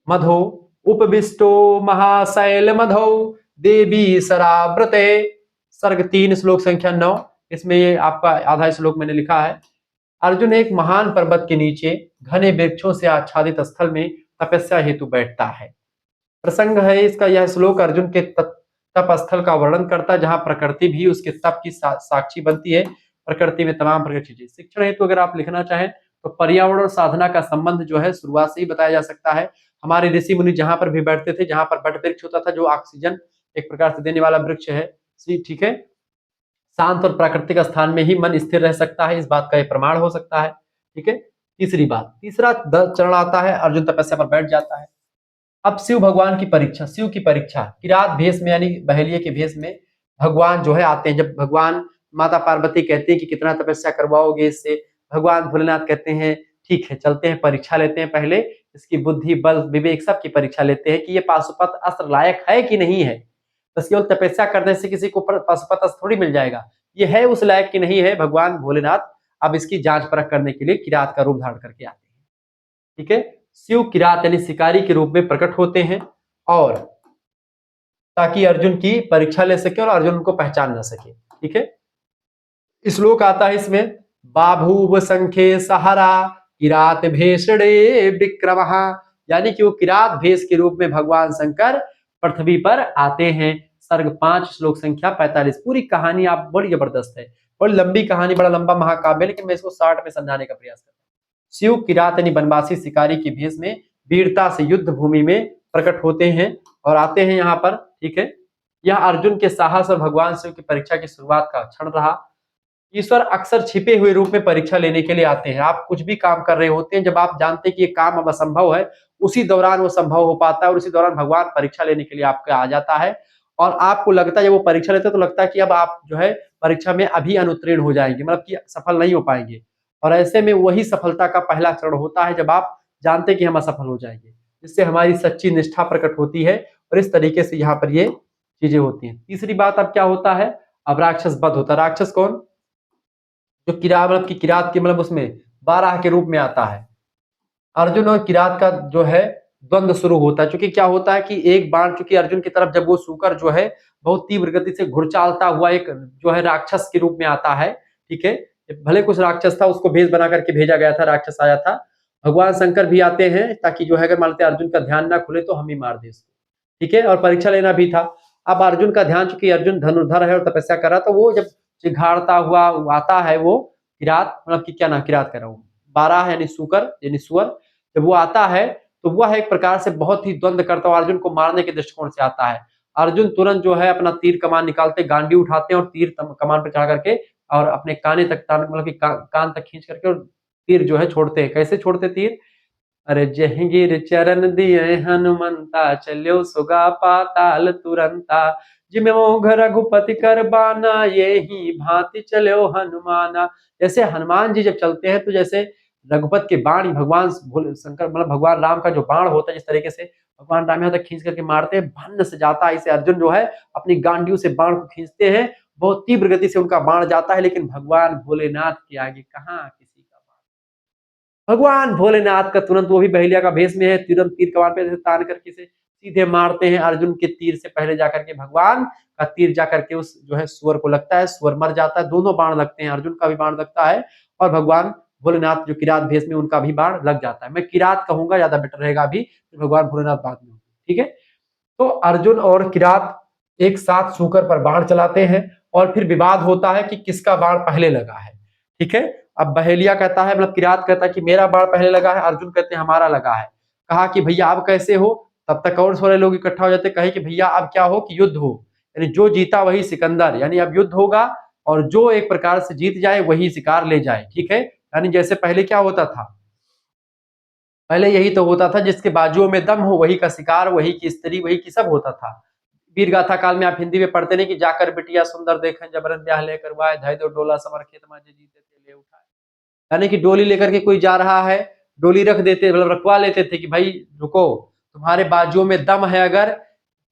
मधो, उपविष्टो महाशैल मधो देवी सराव्रते, सर्ग 3 श्लोक संख्या 9। इसमें ये आपका आधा श्लोक मैंने लिखा है। अर्जुन एक महान पर्वत के नीचे घने वृक्षों से आच्छादित स्थल में तपस्या हेतु बैठता है। प्रसंग है इसका यह श्लोक अर्जुन के तप स्थल का वर्णन करता है, जहां प्रकृति भी उसके तप की साक्षी बनती है। प्रकृति में तमाम प्रकार की चीजें। शिक्षण हेतु अगर आप लिखना चाहें तो पर्यावरण और साधना का संबंध जो है शुरुआत से ही बताया जा सकता है। हमारे ऋषि मुनि जहां पर भी बैठते थे, जहां पर बट वृक्ष होता था, जो ऑक्सीजन एक प्रकार से देने वाला वृक्ष है, ठीक है, शांत और प्राकृतिक स्थान में ही मन स्थिर रह सकता है, इस बात का यह प्रमाण हो सकता है, ठीक है। तीसरी बात, तीसरा चरण आता है, अर्जुन तपस्या पर बैठ जाता है। अब शिव भगवान की परीक्षा, शिव की परीक्षा किरात भेष में यानी बहेलिये के भेष में भगवान जो है आते हैं। जब भगवान माता पार्वती कहती है कि कितना तपस्या करवाओगे इससे, भगवान भोलेनाथ कहते हैं ठीक है चलते हैं, परीक्षा लेते हैं, पहले इसकी बुद्धि बल विवेक सब की परीक्षा लेते हैं कि ये पाशुपत अस्त्र लायक है कि नहीं है। बस केवल तपस्या करने से किसी को पाशुपत अस्त्र थोड़ी मिल जाएगा, ये है उस लायक कि नहीं है। भगवान भोलेनाथ अब इसकी जांच परख करने के लिए किरात का रूप धारण करके आते हैं। ठीक है, शिव किरात यानी शिकारी के रूप में प्रकट होते हैं, और ताकि अर्जुन की परीक्षा ले सके और अर्जुन उनको पहचान न सके। ठीक है, श्लोक आता है इसमें, बाभूव संख्ये सहारा किरात भेषणे विक्रम, यानी कि वो किरात भेष के रूप में भगवान शंकर पृथ्वी पर आते हैं। सर्ग 5 श्लोक संख्या 45। पूरी कहानी आप बड़ी जबरदस्त है, बड़ी लंबी कहानी, बड़ा लंबा महाकाव्य, लेकिन मैं इसको 60 में समझाने का प्रयास करता हूँ। शिव किरात यानी वनवासी शिकारी की भेष में वीरता से युद्ध भूमि में प्रकट होते हैं और आते हैं यहाँ पर। ठीक है, यह अर्जुन के साहस और भगवान शिव की परीक्षा की शुरुआत का क्षण रहा। ईश्वर अक्सर छिपे हुए रूप में परीक्षा लेने के लिए आते हैं। आप कुछ भी काम कर रहे होते हैं, जब आप जानते हैं कि ये काम अब असंभव है, उसी दौरान वो संभव हो पाता है और उसी दौरान भगवान परीक्षा लेने के लिए आपके आ जाता है। और आपको लगता है, जब वो परीक्षा लेते हैं तो लगता है कि अब आप जो है परीक्षा में अभी अनुत्तीर्ण हो जाएंगे, मतलब कि सफल नहीं हो पाएंगे। और ऐसे में वही सफलता का पहला चरण होता है जब आप जानते हैं कि हम असफल हो जाएंगे, जिससे हमारी सच्ची निष्ठा प्रकट होती है। और इस तरीके से यहाँ पर ये चीजें होती हैं। तीसरी बात अब क्या होता है, अब राक्षस वध होता है। राक्षस कौन, जो किरात मतलब की किरात के मतलब उसमें 12 के रूप में आता है। अर्जुन और किरात का जो है द्वंद्व शुरू होता है। क्योंकि क्या होता है कि एक बाण चूंकि अर्जुन की तरफ जब वो सूकर जो है बहुत तीव्र गति से घुरचालता हुआ एक जो है राक्षस के रूप में आता है। ठीक है, भले कुछ राक्षस था, उसको भेष बना करके भेजा गया था, राक्षस आया था। भगवान शंकर भी आते हैं ताकि जो है अगर मानते अर्जुन का ध्यान ना खुले तो हम ही मार दे इसको। ठीक है, और परीक्षा लेना भी था। अब अर्जुन का ध्यान, चूंकि अर्जुन धनुर्धर है और तपस्या कर रहा, तो वो जब चिघाड़ता हुआ आता है वो किरात, मतलब कि क्या ना किरात कर रहा हूँ, 12 यानी सूकर यानी सुअर, जब वो आता है तो वह एक प्रकार से बहुत ही द्वंद्व करता हुआ अर्जुन को मारने के दृष्टिकोण से आता है। अर्जुन तुरंत जो है अपना तीर कमान निकालते, गांडी उठाते हैं और तीर कमान पर चढ़ा करके और अपने काने तक मतलब कि कान तक खींच करके और तीर जो है छोड़ते हैं। कैसे छोड़ते तीर, अरे जहंगीर चरण दिए हनुमंता, चलो सुगा पाताल तुरंता, जिमे मोघ रघुपति कर बाना, ये ही भांति चलो हनुमाना। जैसे हनुमान जी जब चलते हैं तो जैसे रघुपत के बाण, भगवान शंकर मतलब भगवान राम का जो बाण होता है, जिस तरीके से भगवान राम यहाँ तक खींच करके मारते हैं, भन्न से जाता है। इसे अर्जुन जो है अपनी गांडियों से बाण को खींचते हैं, बहुत तीव्र गति से उनका बाण जाता है, लेकिन भगवान भोलेनाथ के आगे कहाँ किसी का बाण। भगवान भोलेनाथ का तुरंत, वो भी बहेलिया का भेष में है, तुरंत तीर कमान पे तान करके से सीधे मारते हैं। अर्जुन के तीर से पहले जाकर के भगवान का तीर जाकर के उस जो है सुअर को लगता है, सुअर मर जाता है। दोनों बाण लगते हैं, अर्जुन का भी बाण लगता है और भगवान भोलेनाथ जो किरात भेष में उनका भी बाण लग जाता है। मैं किरात कहूंगा, ज्यादा बेटर रहेगा अभी, तो भगवान भोलेनाथ बाद में। ठीक है, तो अर्जुन और किरात एक साथ सूकर पर बाण चलाते हैं और फिर विवाद होता है कि किसका बाण पहले लगा है। ठीक है, अब बहेलिया कहता है, मतलब किरात कहता है कि मेरा बाण पहले लगा है, अर्जुन कहते हैं हमारा लगा है। कहा कि भैया अब कैसे हो, तब तक और सारे लोग इकट्ठा हो जाते, कहे कि भैया अब क्या हो कि युद्ध हो, यानी जो जीता वही सिकंदर, यानी अब युद्ध होगा और जो एक प्रकार से जीत जाए वही शिकार ले जाए। ठीक है, यानी जैसे पहले क्या होता था, पहले यही तो होता था, जिसके बाजुओं में दम हो वही का शिकार, वही की स्त्री, वही की सब होता था। वीर गाथा काल में आप हिंदी में पढ़ते नहीं कि जाकर बिटिया सुंदर देखें, जबरन ब्याह लेकर वाए, धय दो डोला समर खेत माजे जीते थे ले उठाए। यानी कि डोली लेकर के कोई जा रहा है, डोली रख देते, मतलब रखवा लेते थे कि भाई रुको, तुम्हारे बाजुओं में दम है अगर,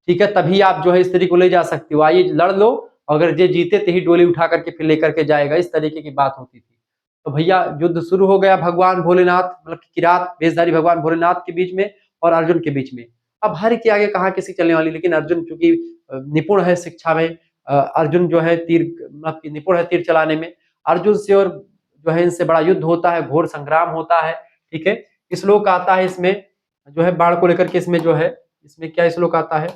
ठीक है, तभी आप जो है स्त्री को ले जा सकते हो, आइए लड़ लो, अगर ये जीते तो ही डोली उठा करके फिर लेकर के जाएगा। इस तरीके की बात होती थी। तो भैया युद्ध शुरू हो गया भगवान भोलेनाथ मतलब किरात वेशधारी भगवान भोलेनाथ के बीच में और अर्जुन के बीच में। अब हर के आगे कहाँ किसी चलने वाली, लेकिन अर्जुन चूंकि निपुण है शिक्षा में, अर्जुन जो है तीर मतलब निपुण है तीर चलाने में, अर्जुन से और जो है इनसे बड़ा युद्ध होता है, घोर संग्राम होता है। ठीक है, श्लोक आता है इसमें जो है बाण को लेकर के, इसमें जो है इसमें क्या श्लोक आता है,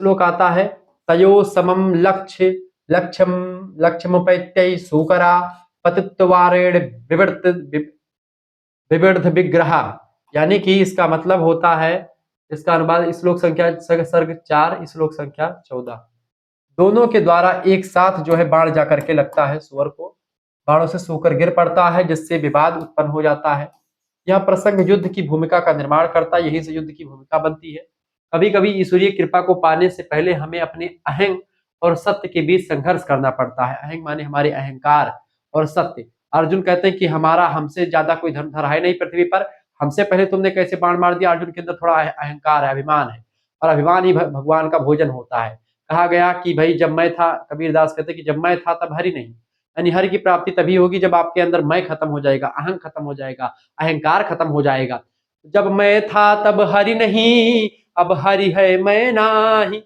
श्लोक आता है, तयो समम लक्ष्य लक्ष्यम लक्ष्यमुपैत्यै सूकरा पतित्वारेण विवृद्ध विग्रह। यानी कि इसका मतलब होता है, इसका अनुवाद श्लोक संख्या सर्ग 4 श्लोक संख्या 14, दोनों के द्वारा एक साथ जो है बाण जाकर के लगता है सुअर को, बाणों से सूकर गिर पड़ता है, जिससे विवाद उत्पन्न हो जाता है। यह प्रसंग युद्ध की भूमिका का निर्माण करता है, यहीं से युद्ध की भूमिका बनती है। कभी कभी ईश्वरीय कृपा को पाने से पहले हमें अपने अहंग और सत्य के बीच संघर्ष करना पड़ता है। अहंग माने हमारे अहंकार और सत्य। अर्जुन कहते हैं कि हमारा हमसे ज्यादा कोई धर्मधर है नहीं पृथ्वी पर, हमसे पहले तुमने कैसे बाण मार दिया। अर्जुन के अंदर थोड़ा अहंकार है, अभिमान है, और अभिमान ही भगवान का भोजन होता है। कहा गया कि भाई जब मैं था, कबीरदास कहते कि जब मैं था तब हरि नहीं, यानी हरि की प्राप्ति तभी होगी जब आपके अंदर मैं खत्म हो जाएगा, अहंग खत्म हो जाएगा, अहंकार खत्म हो जाएगा। जब मैं था तब हरि नहीं, अब हरि है मैं नाही,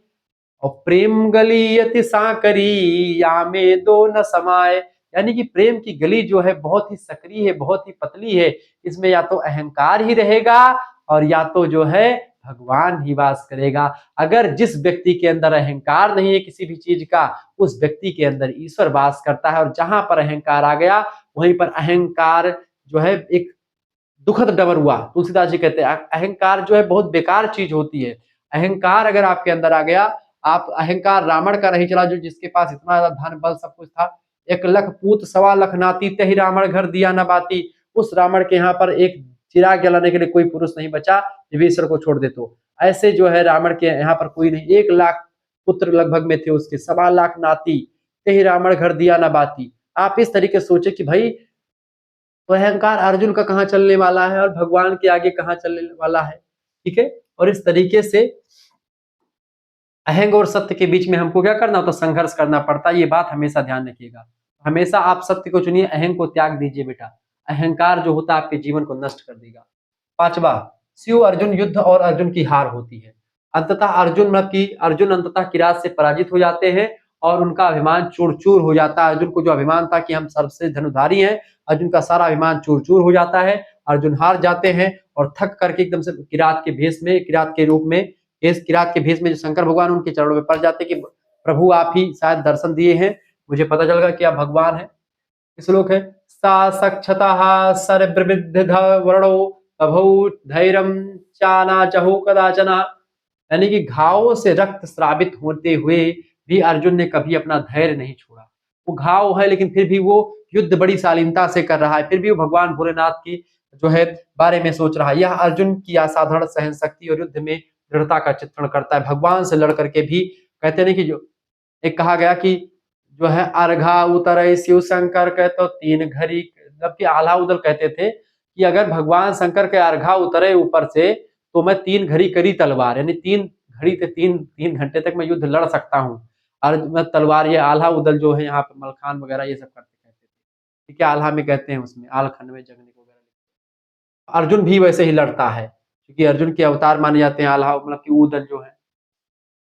और प्रेम गली अति सांकरी या में दो न समाये। यानी कि प्रेम की गली जो है बहुत ही सकरी है, बहुत ही पतली है। इसमें या तो अहंकार ही रहेगा और या तो जो है भगवान ही वास करेगा। अगर जिस व्यक्ति के अंदर अहंकार नहीं है किसी भी चीज का, उस व्यक्ति के अंदर ईश्वर वास करता है। और जहां पर अहंकार आ गया वहीं पर अहंकार जो है एक दुखद डबर हुआ। तुलसीदास जी कहते हैं अहंकार जो है बहुत बेकार चीज होती है। अहंकार अगर आपके अंदर आ गया, आप अहंकार रावण का नहीं चला जो जिसके पास इतना ज्यादा धन बल सब कुछ था, 1 लाख पूत 1.25 लाख नाती, तही रावण घर दिया न बाती। उस रावण के यहाँ पर एक चिराग जलाने के लिए कोई पुरुष नहीं बचा जब ईश्वर को छोड़ दे तो। ऐसे जो है रावण के यहाँ पर कोई नहीं, 1 लाख पुत्र लगभग में थे उसके, 1.25 लाख नाती, तही रावण घर दिया न बाती। आप इस तरीके से सोचे कि भाई तो अहंकार अर्जुन का कहाँ चलने वाला है और भगवान के आगे कहाँ चलने वाला है। ठीक है, और इस तरीके से अहंग और सत्य के बीच में हमको क्या करना होता है, संघर्ष करना पड़ता है। ये बात हमेशा ध्यान रखिएगा। हमेशा आप सत्य को चुनिए, अहंग को त्याग दीजिए बेटा। अहंकार जो होता है आपके जीवन को नष्ट कर देगा। 5वां, शिव अर्जुन युद्ध और अर्जुन की हार होती है। अंततः अर्जुन अंततः किरात से पराजित हो जाते हैं और उनका अभिमान चूर चूर हो जाता है। अर्जुन को जो अभिमान था कि हम सर्वश्रेष्ठ धनुधारी हैं, अर्जुन का सारा अभिमान चूर चूर हो जाता है। अर्जुन हार जाते हैं और थक करके एकदम से किरात के भेष में, किरात के रूप में, इस किरात के भेष में जो शंकर भगवान उनके चरणों में पड़ जाते कि प्रभु आप ही शायद दर्शन दिए हैं, मुझे पता चल गया कि आप भगवान है। श्लोक है, सा सक्षतः सर्वविद्ध वर्णो अभौ धैर्यं चानाचहु कदाचना। यानी कि घावों से रक्त स्रावित होते हुए भी अर्जुन ने कभी अपना धैर्य नहीं छोड़ा। वो घाव है लेकिन फिर भी वो युद्ध बड़ी शालीनता से कर रहा है, फिर भी वो भगवान भोलेनाथ की जो है बारे में सोच रहा है। यह अर्जुन की असाधारण सहन शक्ति और युद्ध में दृढ़ता का चित्रण करता है। भगवान से लड़ करके भी कहते नहीं कि जो एक कहा गया कि जो है अर्घा उतर शिव शंकर के तो 3 घड़ी, जबकि आल्हा उदल कहते थे कि अगर भगवान शंकर के अर्घा उतरे ऊपर से तो मैं 3 घड़ी करी तलवार, यानी 3 घड़ी से 3 घंटे तक मैं युद्ध लड़ सकता हूँ। और मैं तलवार, ये आल्हा उदल जो है यहाँ पे मलखान वगैरह ये सब करते कहते थे। ठीक है, आल्हा में कहते हैं, उसमें आलखंड में जंगने को वगैरह। अर्जुन भी वैसे ही लड़ता है क्योंकि अर्जुन के अवतार माने जाते हैं आल्हा, मतलब कि उदल जो है।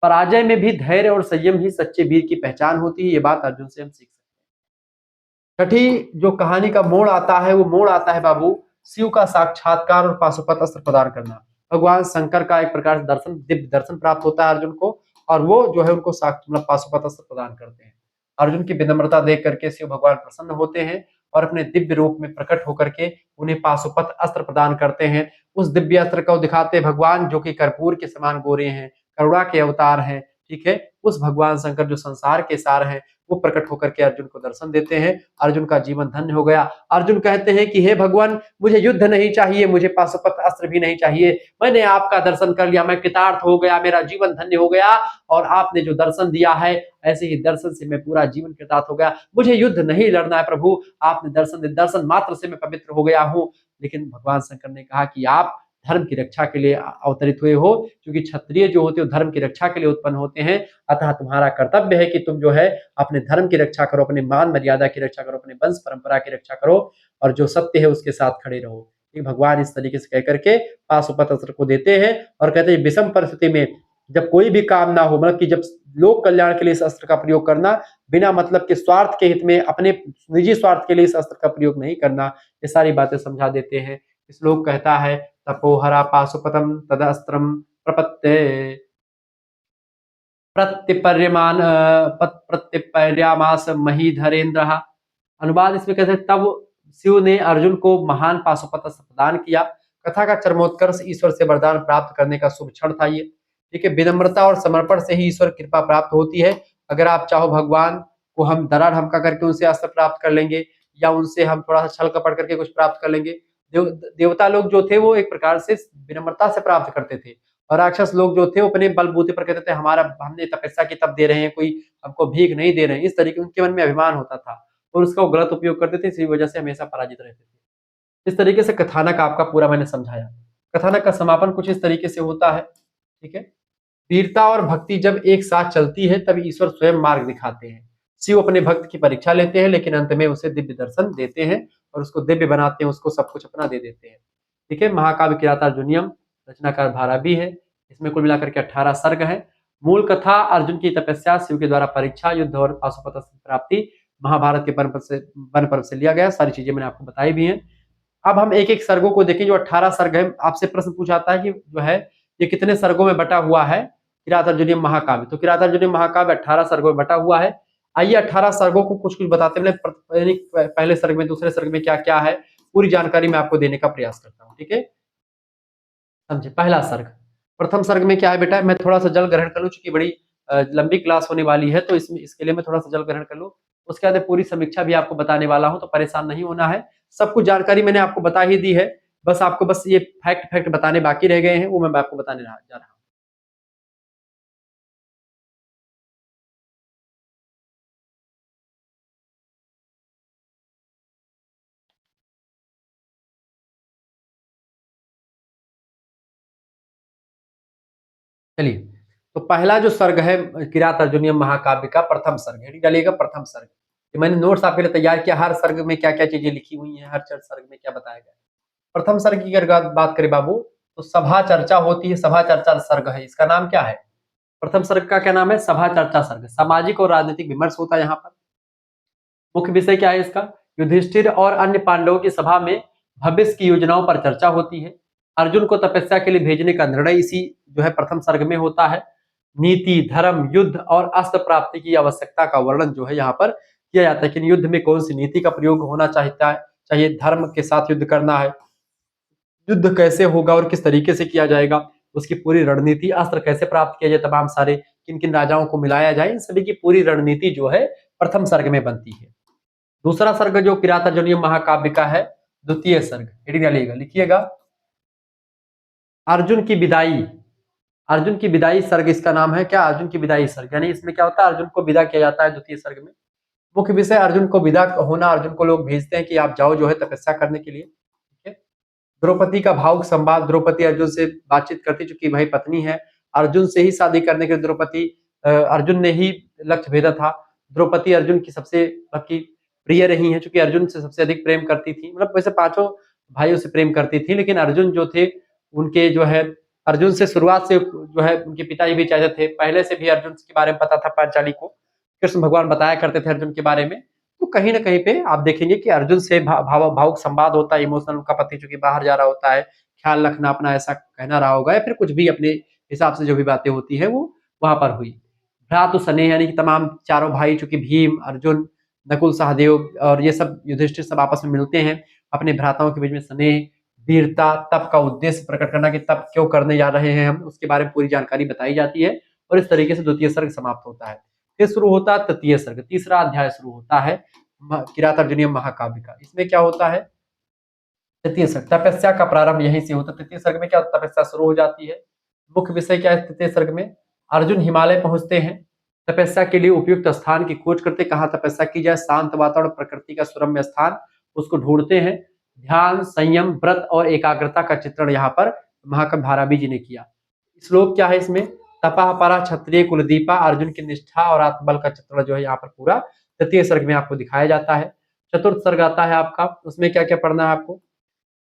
पराजय में भी धैर्य और संयम ही सच्चे वीर की पहचान होती है। ये बात अर्जुन से हम सीख सकते हैं। छठी जो कहानी का मोड़ आता है वो मोड़ आता है बाबू शिव का साक्षात्कार और पाशुपत अस्त्र प्रदान करना। भगवान शंकर का एक प्रकार से दर्शन, दिव्य दर्शन प्राप्त होता है अर्जुन को, और वो जो है उनको मतलब पाशुपत अस्त्र प्रदान करते हैं। अर्जुन की विनम्रता देख करके शिव भगवान प्रसन्न होते हैं और अपने दिव्य रूप में प्रकट होकर के उन्हें पाशुपत अस्त्र प्रदान करते हैं। उस दिव्य अस्त्र को दिखाते भगवान जो कि कर्पूर के समान गोरे हैं, करुणा के अवतार हैं। ठीक है, उस भगवान शंकर जो संसार के सार हैं वो प्रकट होकर के अर्जुन को दर्शन देते हैं। अर्जुन का जीवन धन्य हो गया। अर्जुन कहते हैं कि हे भगवान, मुझे युद्ध नहीं चाहिए, मुझे पाशुपत अस्त्र भी नहीं चाहिए, मैंने आपका दर्शन कर लिया, मैं कृतार्थ हो गया, मेरा जीवन धन्य हो गया। और आपने जो दर्शन दिया है ऐसे ही दर्शन से मैं पूरा जीवन कृतार्थ हो गया, मुझे युद्ध नहीं लड़ना है प्रभु, आपने दर्शन मात्र से मैं पवित्र हो गया हूँ। लेकिन भगवान शंकर ने कहा कि आप धर्म की रक्षा के लिए अवतरित हुए हो, क्योंकि क्षत्रिय जो होते हो धर्म की रक्षा के लिए उत्पन्न होते हैं। अतः तुम्हारा कर्तव्य है कि तुम जो है अपने धर्म की रक्षा करो, अपने मान मर्यादा की रक्षा करो, अपने वंश परंपरा की रक्षा करो, और जो सत्य है उसके साथ खड़े रहो। भगवान इस तरीके से कह करके पाशुपत अस्त्र को देते हैं और कहते हैं विषम परिस्थिति में जब कोई भी काम ना हो, मतलब कि जब लोक कल्याण के लिए इस अस्त्र का प्रयोग करना, बिना मतलब के स्वार्थ के हित में, अपने निजी स्वार्थ के लिए इस अस्त्र का प्रयोग नहीं करना, ये सारी बातें समझा देते हैं। श्लोक कहता है, तपोहरा पाशुपतम तदस्त्रम प्रपत्ते प्रत्यपर्यमान प्रत्यपर्यामास महीधरेन्द्र। अनुवाद इसमें कहते हैं, तब शिव ने अर्जुन को महान पाशुपत अस्त्र प्रदान किया। कथा का चरमोत्कर्ष ईश्वर से वरदान प्राप्त करने का शुभ क्षण था ये। ठीक है, विनम्रता और समर्पण से ही ईश्वर कृपा प्राप्त होती है। अगर आप चाहो भगवान को हम डरा धमका करके उनसे अस्त्र प्राप्त कर लेंगे, या उनसे हम थोड़ा सा छल कपट करके कुछ प्राप्त कर लेंगे। देवता लोग जो थे वो एक प्रकार से विनम्रता से प्राप्त करते थे, और राक्षस लोग जो थे वो अपने बलबूते पर कहते थे हमारा हमने तपस्या की तप दे रहे हैं, कोई हमको भीख नहीं दे रहे हैं। इस तरीके उनके मन में अभिमान होता था और उसका वो गलत उपयोग करते थे, इसी वजह से हमेशा पराजित रहते थे। इस तरीके से कथानक आपका पूरा मैंने समझाया। कथानक का समापन कुछ इस तरीके से होता है, ठीक है। वीरता और भक्ति जब एक साथ चलती है तब ईश्वर स्वयं मार्ग दिखाते हैं। शिव अपने भक्त की परीक्षा लेते हैं लेकिन अंत में उसे दिव्य दर्शन देते हैं और उसको दिव्य बनाते हैं, उसको सब कुछ अपना दे देते हैं। ठीक है। महाकाव्य किरातार्जुनीयम, रचनाकार भारवी है। इसमें कुल मिलाकर के 18 सर्ग है। मूल कथा अर्जुन की तपस्या, शिव के द्वारा परीक्षा, युद्ध और पाशुपत प्राप्ति महाभारत के वन पर्व से लिया गया। सारी चीजें मैंने आपको बताई भी हैं। अब हम एक एक सर्गों को देखें। जो 18 सर्ग है, आपसे प्रश्न पूछा जाता है कि जो है ये कितने सर्गों में बटा हुआ है किरातार्जुनीय महाकाव्य। तो किरातार्जुनीय महाकाव्य 18 सर्गों में बटा हुआ है। आइए 18 सर्गों को कुछ कुछ बताते हैं। पहले सर्ग में, दूसरे सर्ग में क्या क्या है, पूरी जानकारी मैं आपको देने का प्रयास करता हूँ। ठीक है, समझे। पहला सर्ग, प्रथम सर्ग में क्या है बेटा, मैं थोड़ा सा जल ग्रहण कर लूँ चूंकि बड़ी लंबी क्लास होने वाली है, तो इसमें इसके लिए मैं थोड़ा सा जल ग्रहण कर लूँ। उसके बाद पूरी समीक्षा भी आपको बताने वाला हूँ, तो परेशान नहीं होना है। सब कुछ जानकारी मैंने आपको बता ही दी है, बस आपको बस ये फैक्ट फैक्ट बताने बाकी रह गए हैं, वो मैं आपको बताने जा रहा हूँ। चलिए, तो पहला जो सर्ग है किरात अर्जुनीय महाकाव्य का प्रथम सर्ग है, डालिएगा प्रथम सर्ग। तो मैंने नोट्स आपके लिए तैयार किया, हर सर्ग में क्या क्या चीजें लिखी हुई हैं, हर सर्ग में क्या बताया गया है। प्रथम सर्ग की अगर बात करें बाबू, तो सभा चर्चा होती है, सभा चर्चा सर्ग है। इसका नाम क्या है, प्रथम सर्ग का क्या नाम है, सभा चर्चा सर्ग। सामाजिक और राजनीतिक विमर्श होता है यहाँ पर। मुख्य विषय क्या है इसका, युधिष्ठिर और अन्य पांडवों की सभा में भविष्य की योजनाओं पर चर्चा होती है। अर्जुन को तपस्या के लिए भेजने का निर्णय इसी जो है प्रथम सर्ग में होता है। नीति, धर्म, युद्ध और अस्त्र प्राप्ति की आवश्यकता का वर्णन जो है यहाँ पर किया जाता है कि युद्ध में कौन सी नीति का प्रयोग होना चाहता है, चाहिए, धर्म के साथ युद्ध करना है, युद्ध कैसे होगा और किस तरीके से किया जाएगा, उसकी पूरी रणनीति, अस्त्र कैसे प्राप्त किया जाए, तमाम सारे किन किन राजाओं को मिलाया जाए, इन सभी की पूरी रणनीति जो है प्रथम सर्ग में बनती है। दूसरा सर्ग जो किरातार्जुनीय महाकाव्य का है, द्वितीय सर्ग, हेडिंग डालिएगा, लिखिएगा अर्जुन की विदाई। अर्जुन की विदाई सर्ग इसका नाम है। क्या, अर्जुन की विदाई सर्ग, यानी इसमें क्या होता है, अर्जुन को विदा किया जाता है द्वितीय सर्ग में। मुख्य विषय अर्जुन को विदा होना, अर्जुन को लोग भेजते हैं कि आप जाओ जो है तपस्या करने के लिए। ठीक है। द्रौपदी का भावुक संवाद, द्रौपदी अर्जुन से बातचीत करती, चूंकि भाई पत्नी है, अर्जुन से ही शादी करने के द्रौपदी, अर्जुन ने ही लक्ष्य भेदा था। द्रौपदी अर्जुन की सबसे की प्रिय रही है, चूंकि अर्जुन से सबसे अधिक प्रेम करती थी। मतलब वैसे पांचों भाइयों से प्रेम करती थी, लेकिन अर्जुन जो थे उनके जो है, अर्जुन से शुरुआत से जो है उनके पिताजी भी चाहते थे, पहले से भी अर्जुन के बारे में पता था पांचाली को, कृष्ण भगवान बताया करते थे अर्जुन के बारे में। तो कहीं ना कहीं पे आप देखेंगे कि अर्जुन से भावुक संवाद होता है, इमोशनल। उनका पति चूंकि बाहर जा रहा होता है, ख्याल रखना अपना, ऐसा कहना रहा होगा, या फिर कुछ भी अपने हिसाब से जो भी बातें होती है वो वहां पर हुई। भ्रातु स्नेह, यानी कि तमाम चारों भाई, चूंकि भीम, अर्जुन, नकुल, सहदेव और ये सब युधिष्ठिर सब आपस में मिलते हैं, अपने भ्राताओं के बीच में स्नेह, वीरता, तप का उद्देश्य प्रकट करना कि तप क्यों करने जा रहे हैं हम, उसके बारे में पूरी जानकारी बताई जाती है। और इस तरीके से द्वितीय सर्ग समाप्त होता है। फिर शुरू होता है तृतीय सर्ग, तीसरा अध्याय शुरू होता है किरातार्जुनीय महाकाव्य का। इसमें क्या होता है, तृतीय सर्ग, तपस्या का प्रारंभ यहीं से होता है। तृतीय सर्ग में क्या होता है, तपस्या शुरू हो जाती है। मुख्य विषय क्या है तृतीय सर्ग में, अर्जुन हिमालय पहुंचते हैं, तपस्या के लिए उपयुक्त स्थान की खोज करते, कहाँ तपस्या की जाए, शांत वातावरण, प्रकृति का सुरम्य स्थान, उसको ढूंढते हैं। ध्यान, संयम, व्रत और एकाग्रता का चित्रण यहाँ पर महाकवि भारवी जी ने किया। श्लोक क्या है इसमें, तपा परा क्षत्रिय कुलदीपा, अर्जुन की निष्ठा और आत्मबल का चित्रण जो है यहाँ पर पूरा तृतीय सर्ग में आपको दिखाया जाता है। चतुर्थ सर्ग आता है आपका, उसमें क्या क्या पढ़ना है आपको।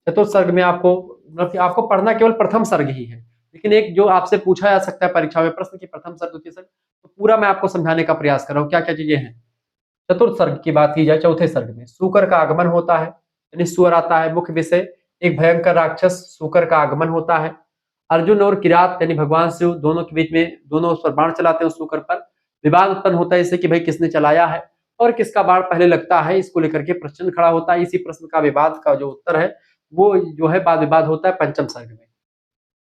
चतुर्थ सर्ग में आपको मतलब कि आपको पढ़ना केवल प्रथम सर्ग ही है, लेकिन एक जो आपसे पूछा जा सकता है परीक्षा में प्रश्न की प्रथम सर्ग द्वितीय सर्ग, तो पूरा मैं आपको समझाने का प्रयास कर रहा हूँ क्या क्या चीजें हैं। चतुर्थ सर्ग की बात की जाए, चौथे सर्ग में सूकर का आगमन होता है, यानी सुअर आता है। मुख्य विषय, एक भयंकर राक्षस सूकर का आगमन होता है। अर्जुन और किरात यानी भगवान शिव दोनों के बीच में, दोनों उस पर बाण चलाते हैं उस सूकर पर। विवाद उत्पन्न होता है इससे कि भाई किसने चलाया है और किसका बाण पहले लगता है, इसको लेकर के प्रश्न खड़ा होता है। इसी प्रश्न का विवाद का जो उत्तर है वो जो है वाद विवाद होता है पंचम सर्ग में।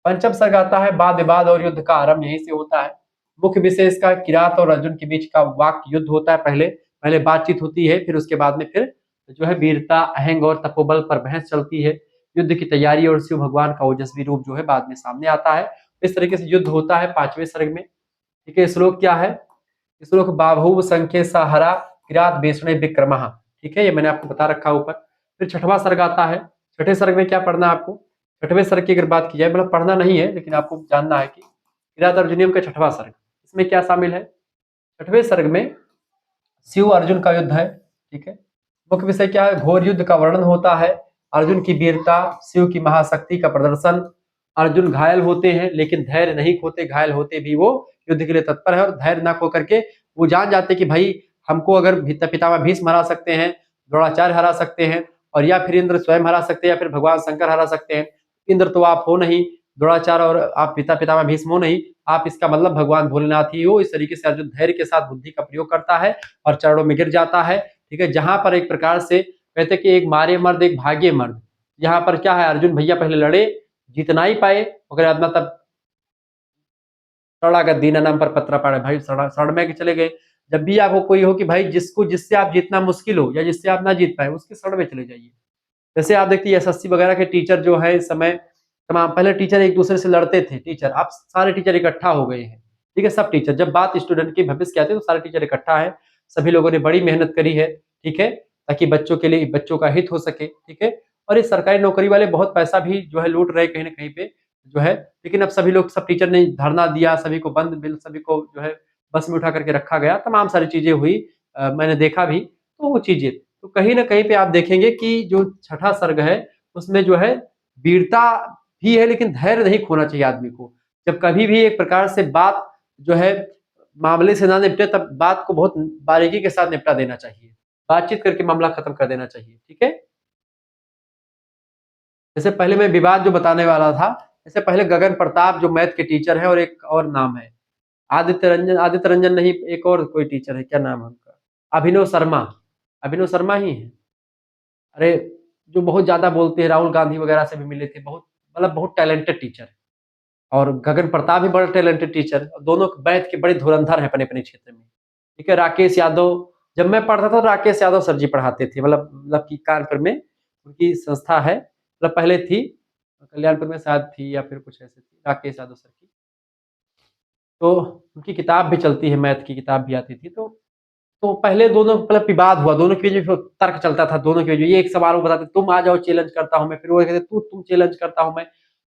पंचम सर्ग आता है, वाद विवाद और युद्ध का आरंभ यहीं से होता है। मुख्य विषय इसका किरात और अर्जुन के बीच का वाक युद्ध होता है। पहले पहले बातचीत होती है, फिर उसके बाद में फिर जो है वीरता, अहंग और तपोबल पर बहस चलती है। युद्ध की तैयारी और शिव भगवान का ओजस्वी रूप जो है बाद में सामने आता है। इस तरीके से युद्ध होता है 5वें सर्ग में। ठीक है, श्लोक क्या है? श्लोक बाहुव संख्य सहारा किरात बेसणे विक्रमः। ठीक है, ये मैंने आपको बता रखा ऊपर। फिर 6वां सर्ग आता है। 6ठे सर्ग में क्या पढ़ना है आपको? 6वें सर्ग की अगर बात की जाए, मतलब पढ़ना नहीं है लेकिन आपको जानना है कि किरात अर्जुनियम का 6वां सर्ग, इसमें क्या शामिल है? 6वें सर्ग में शिव अर्जुन का युद्ध है। ठीक है, मुख्य विषय क्या है? घोर युद्ध का वर्णन होता है, अर्जुन की वीरता, शिव की महाशक्ति का प्रदर्शन। अर्जुन घायल होते हैं लेकिन धैर्य नहीं खोते, घायल होते भी वो युद्ध के लिए तत्पर है और धैर्य ना खो करके वो जान जाते कि भाई हमको अगर पितामह भीष्म हरा सकते हैं, द्रोणाचार्य हरा सकते हैं, और या फिर इंद्र स्वयं हरा सकते हैं, या फिर भगवान शंकर हरा सकते हैं। इंद्र तो आप हो नहीं, द्रोणाचार्य और आप पितामह भीष्म हो नहीं, आप इसका मतलब भगवान भोलेनाथ ही हो। इस तरीके से अर्जुन धैर्य के साथ बुद्धि का प्रयोग करता है और चरणों में गिर जाता है। ठीक है, जहां पर एक प्रकार से कहते कि एक मारे मर्द एक भागे मर्द, यहाँ पर क्या है? अर्जुन भैया पहले लड़े, जीतना ही पाए, मगर मतलब सड़ा दीना नाम पर पत्रा पाड़े, भाई सड़ में के चले गए। जब भी आपको कोई हो कि भाई जिससे आप जीतना मुश्किल हो या जिससे आप ना जीत पाए, उसके सड़ में चले जाइए। जैसे आप देखते एसएससी वगैरह के टीचर जो है इस समय तमाम, पहले टीचर एक दूसरे से लड़ते थे टीचर, अब सारे टीचर इकट्ठा हो गए हैं। ठीक है, सब टीचर, जब बात स्टूडेंट की भविष्य की आती है तो सारे टीचर इकट्ठा है। सभी लोगों ने बड़ी मेहनत करी है। ठीक है, ताकि बच्चों के लिए बच्चों का हित हो सके। ठीक है, और ये सरकारी नौकरी वाले बहुत पैसा भी जो है लूट रहे कहीं ना कहीं पे जो है। लेकिन अब सभी लोग, सब टीचर ने धरना दिया, सभी को बंद बिल, सभी को जो है बस में उठा करके रखा गया, तमाम सारी चीजें हुई। मैंने देखा भी, तो वो चीजें तो कहीं ना कहीं पे आप देखेंगे कि जो 6ठा सर्ग है उसमें जो है वीरता भी है, लेकिन धैर्य नहीं खोना चाहिए आदमी को। जब कभी भी एक प्रकार से बात जो है मामले से ना निपटे, तब बात को बहुत बारीकी के साथ निपटा देना चाहिए, बातचीत करके मामला खत्म कर देना चाहिए। ठीक है, जैसे पहले मैं विवाद जो बताने वाला था, जैसे पहले गगन प्रताप जो मैथ के टीचर है, और एक और नाम है आदित्य रंजन नहीं, एक और कोई टीचर है, क्या नाम है उनका? अभिनव शर्मा, अभिनव शर्मा ही है। अरे, जो बहुत ज्यादा बोलते हैं, राहुल गांधी वगैरह से भी मिले थे, बहुत मतलब बहुत टैलेंटेड टीचर। और गगन प्रताप भी बड़ा टैलेंटेड टीचर, दोनों बैठ के बड़े धुरंधर हैं अपने अपने क्षेत्र में। ठीक है, राकेश यादव, जब मैं पढ़ता था राकेश यादव सर जी पढ़ाते थे, मतलब कि कानपुर में उनकी संस्था है, मतलब पहले थी, कल्याणपुर में शायद थी या फिर कुछ ऐसे थी, राकेश यादव सर की। तो उनकी किताब भी चलती है, मैथ की किताब भी आती थी। तो पहले दोनों मतलब विवाद हुआ, दोनों के बीच में तर्क चलता था, दोनों के बीच ये एक सवाल वो बताते, तुम आ जाओ चैलेंज करता हूं मैं, फिर वो कहते तुम चैलेंज करता हूं मैं।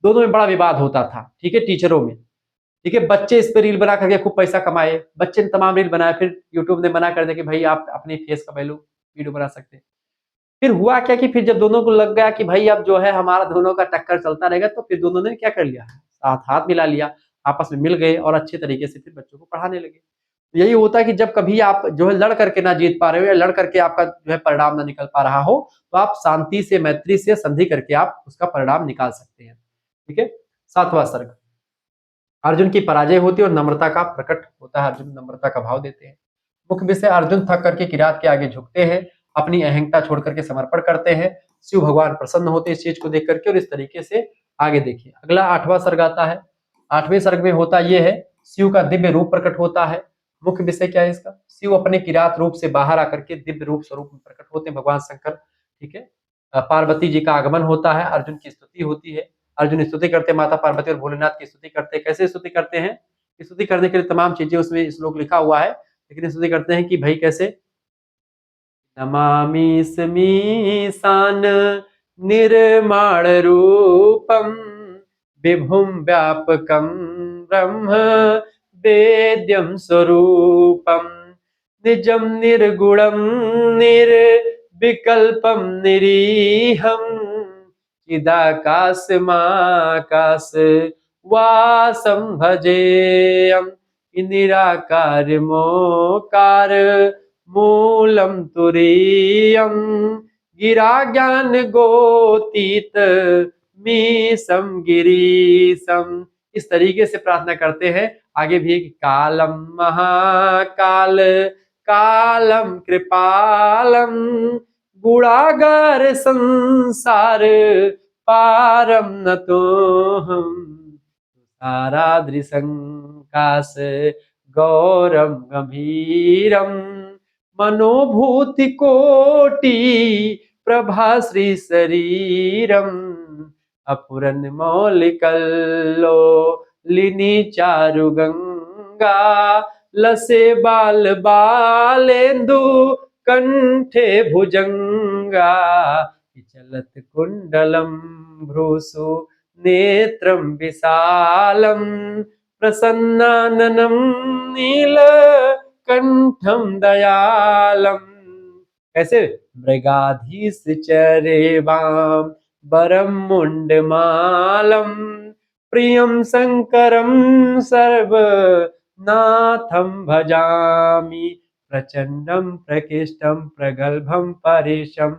दोनों में बड़ा विवाद होता था। ठीक है, टीचरों में। ठीक है, बच्चे इस पर रील बना करके खूब पैसा कमाए, बच्चे ने तमाम रील बनाए, फिर यूट्यूब ने मना कर दिया कि भाई आप अपने फेस का वैल्यू वीडियो बना सकते हैं। फिर हुआ क्या कि फिर जब दोनों को लग गया कि भाई अब जो है हमारा दोनों का टक्कर चलता रहेगा, तो फिर दोनों ने क्या कर लिया, साथ हाथ मिला लिया, आपस में मिल गए और अच्छे तरीके से फिर बच्चों को पढ़ाने लगे। तो यही होता है कि जब कभी आप जो है लड़ करके ना जीत पा रहे हो, या लड़ करके आपका जो है परिणाम ना निकल पा रहा हो, तो आप शांति से, मैत्री से, संधि करके आप उसका परिणाम निकाल सकते हैं। ठीक है, 7वां सर्ग, अर्जुन की पराजय होती है और नम्रता का प्रकट होता है, अर्जुन नम्रता का भाव देते हैं। मुख्य विषय, अर्जुन थक करके किरात के आगे झुकते हैं, अपनी अहंता छोड़ करके समर्पण करते हैं, शिव भगवान प्रसन्न होते हैं इस चीज को देख करके, और इस तरीके से आगे देखिए। अगला 8वां सर्ग आता है। 8वें सर्ग में होता यह है, शिव का दिव्य रूप प्रकट होता है। मुख्य विषय क्या है इसका? शिव अपने किरात रूप से बाहर आकर के दिव्य रूप स्वरूप में प्रकट होते हैं, भगवान शंकर। ठीक है, पार्वती जी का आगमन होता है, अर्जुन की स्तुति होती है, अर्जुन स्तुति करते हैं, माता पार्वती और भोलेनाथ की स्तुति करते हैं। कैसे स्तुति करते हैं? स्तुति करने के लिए तमाम चीजें उसमें श्लोक लिखा हुआ है, लेकिन स्तुति करते हैं कि भाई कैसे, नमामि स्मीशान निर्माण रूपम विभुम व्यापकम ब्रह्म वेद्यम स्वरूपम निजम निर्गुणम निर्विकल्पम निरीहम चिदाकाशमाकाश वासं भजेयम निराकार मोकार मूलम तुरीयम गिरा ज्ञान गोतीत मीसम गिरीसम। इस तरीके से प्रार्थना करते हैं। आगे भी कालम महाकाल कालम कृपालम गुणागार संसार पारम न तो हम सारादृशंकाश गौरम गंभीरम मनोभूति कोटि प्रभाश्री शरीरम अपुरन मौलिकल्लो लिनी चारु गंगा, लसे बाल बालेंदु कंठे भुजंगा, चलत कुंडलम भ्रूसु नेत्रम विशालम, प्रसन्नाननं नील कंठम दयालम। कैसे? मृगाधीश चरेवाम वरम मुंडमालम, प्रियम शंकरम सर्वनाथम भजामि, प्रचंडम प्रकृष्टम प्रगल्भम परेशम।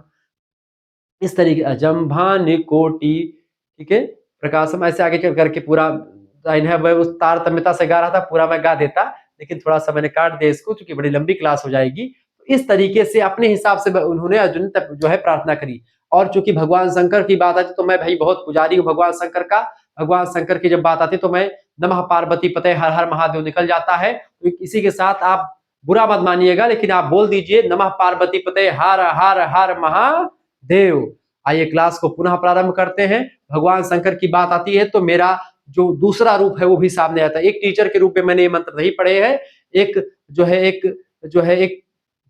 इस तरीके अजम्भान कोटि, ठीक है, प्रकाशम, ऐसे आगे चल करके पूरा लाइन है। वह उस तारतम्यता से गा रहा था, पूरा मैं गा देता, लेकिन थोड़ा सा मैंने काट दिया इसको क्योंकि बड़ी लंबी क्लास हो जाएगी। तो इस तरीके से अपने हिसाब से उन्होंने अर्जुन तक जो है प्रार्थना करी। और चूंकि भगवान शंकर की बात आती तो मैं भाई बहुत पुजारी हूँ भगवान शंकर का। भगवान शंकर की जब बात आती तो मैं नमः पार्वती पते हर हर महादेव निकल जाता है। तो इसी के साथ आप बुरा मत मानिएगा, लेकिन आप बोल दीजिए नमः पार्वती पते हर हर हर महादेव। आइए क्लास को पुनः प्रारंभ करते हैं। भगवान शंकर की बात आती है तो मेरा जो दूसरा रूप है वो भी सामने आता है। एक टीचर के रूप में मैंने ये मंत्र नहीं पढ़े हैं, एक जो है एक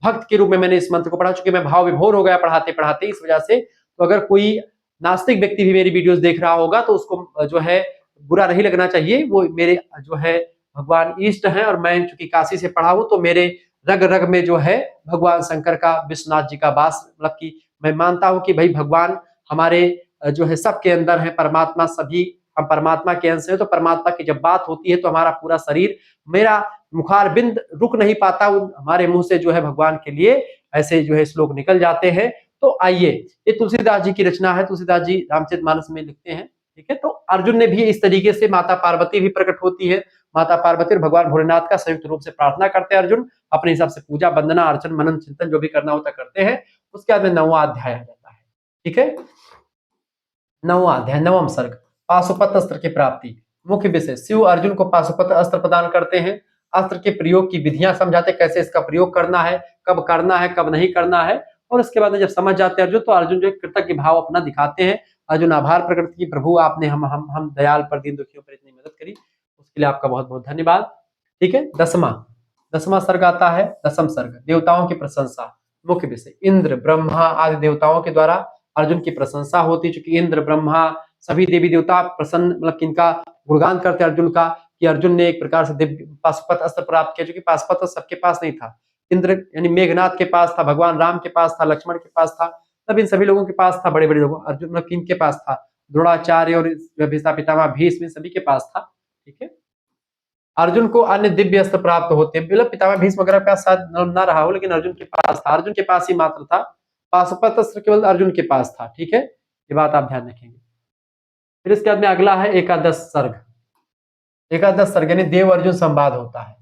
भक्त के रूप में मैंने इस मंत्र को पढ़ा, चूंकि मैं भाव विभोर हो गया पढ़ाते पढ़ाते इस वजह से। तो अगर कोई नास्तिक व्यक्ति भी मेरी वीडियोस देख रहा होगा तो उसको जो है बुरा नहीं लगना चाहिए। वो मेरे जो है भगवान इष्ट हैं और मैं चूंकि काशी से पढ़ा हूँ तो मेरे रग रग में जो है भगवान शंकर का, विश्वनाथ जी का वास, मतलब कि मैं मानता हूं कि भाई भगवान हमारे जो है सबके अंदर है, परमात्मा, सभी हम परमात्मा के अंश हैं। तो परमात्मा की जब बात होती है तो हमारा पूरा शरीर, मेरा मुखार बिंद रुक नहीं पाता, हमारे मुंह से जो है भगवान के लिए ऐसे जो है श्लोक निकल जाते हैं। तो आइए, ये तुलसीदास जी की रचना है, तुलसीदास जी रामचरितमानस में लिखते हैं, ठीक है। तो अर्जुन ने भी इस तरीके से, माता पार्वती भी प्रकट होती है, माता पार्वती और भगवान भोलेनाथ का संयुक्त रूप से प्रार्थना करते हैं अर्जुन। अपने हिसाब से पूजा, वंदना, अर्चन, मनन, चिंतन जो भी करना होता करते हैं। उसके बाद में 9वां अध्याय आ जाता है, ठीक है। 9वां अध्याय, 9वां सर्ग, पाशुपत अस्त्र की प्राप्ति। मुख्य विषय, शिव अर्जुन को पाशुपत अस्त्र प्रदान करते हैं। अस्त्र के प्रयोग की विधियां समझाते, कैसे इसका प्रयोग करना है, कब नहीं करना है। और उसके बाद जब समझ जाते हैं अर्जुन तो अर्जुन जो कृतज्ञ भाव अपना दिखाते हैं। अर्जुन आभार प्रकट की, प्रभु आपने हम दयाल पर, दीन दुखियों पर इतनी मदद करी, उसके लिए आपका बहुत बहुत धन्यवाद, ठीक है। 10वां सर्ग आता है, 10वां सर्ग, देवताओं की प्रशंसा। मुख्य विषय, इंद्र, ब्रह्मा आदि देवताओं के द्वारा अर्जुन की प्रशंसा होती, चूंकि इंद्र, ब्रह्मा, सभी देवी देवता प्रसन्न, मतलब किनका गुणगान करते अर्जुन का, कि अर्जुन ने एक प्रकार से दिव्य पाशुपत अस्त्र प्राप्त किया। चूंकि पाशुपत अस्त्र सबके पास नहीं था, इंद्र यानी मेघनाथ के पास था, भगवान राम के पास था, लक्ष्मण के पास था, तब इन सभी लोगों के पास था, बड़े बड़े लोगों, अर्जुन मतलब किन के पास था, द्रोणाचार्य और पितामह भीष्म, सभी के पास था, ठीक है। अर्जुन को अन्य दिव्य अस्त्र प्राप्त होते, मतलब पितामह भीष्म वगैरह के पास शायद न रहा हो, लेकिन अर्जुन के पास था, अर्जुन के पास ही मात्र था। पाशुपत अस्त्र केवल अर्जुन के पास था, ठीक है, ये बात आप ध्यान रखेंगे। फिर इसके बाद में अगला है एकादश सर्ग। एकादश सर्ग यानी देव अर्जुन संवाद होता है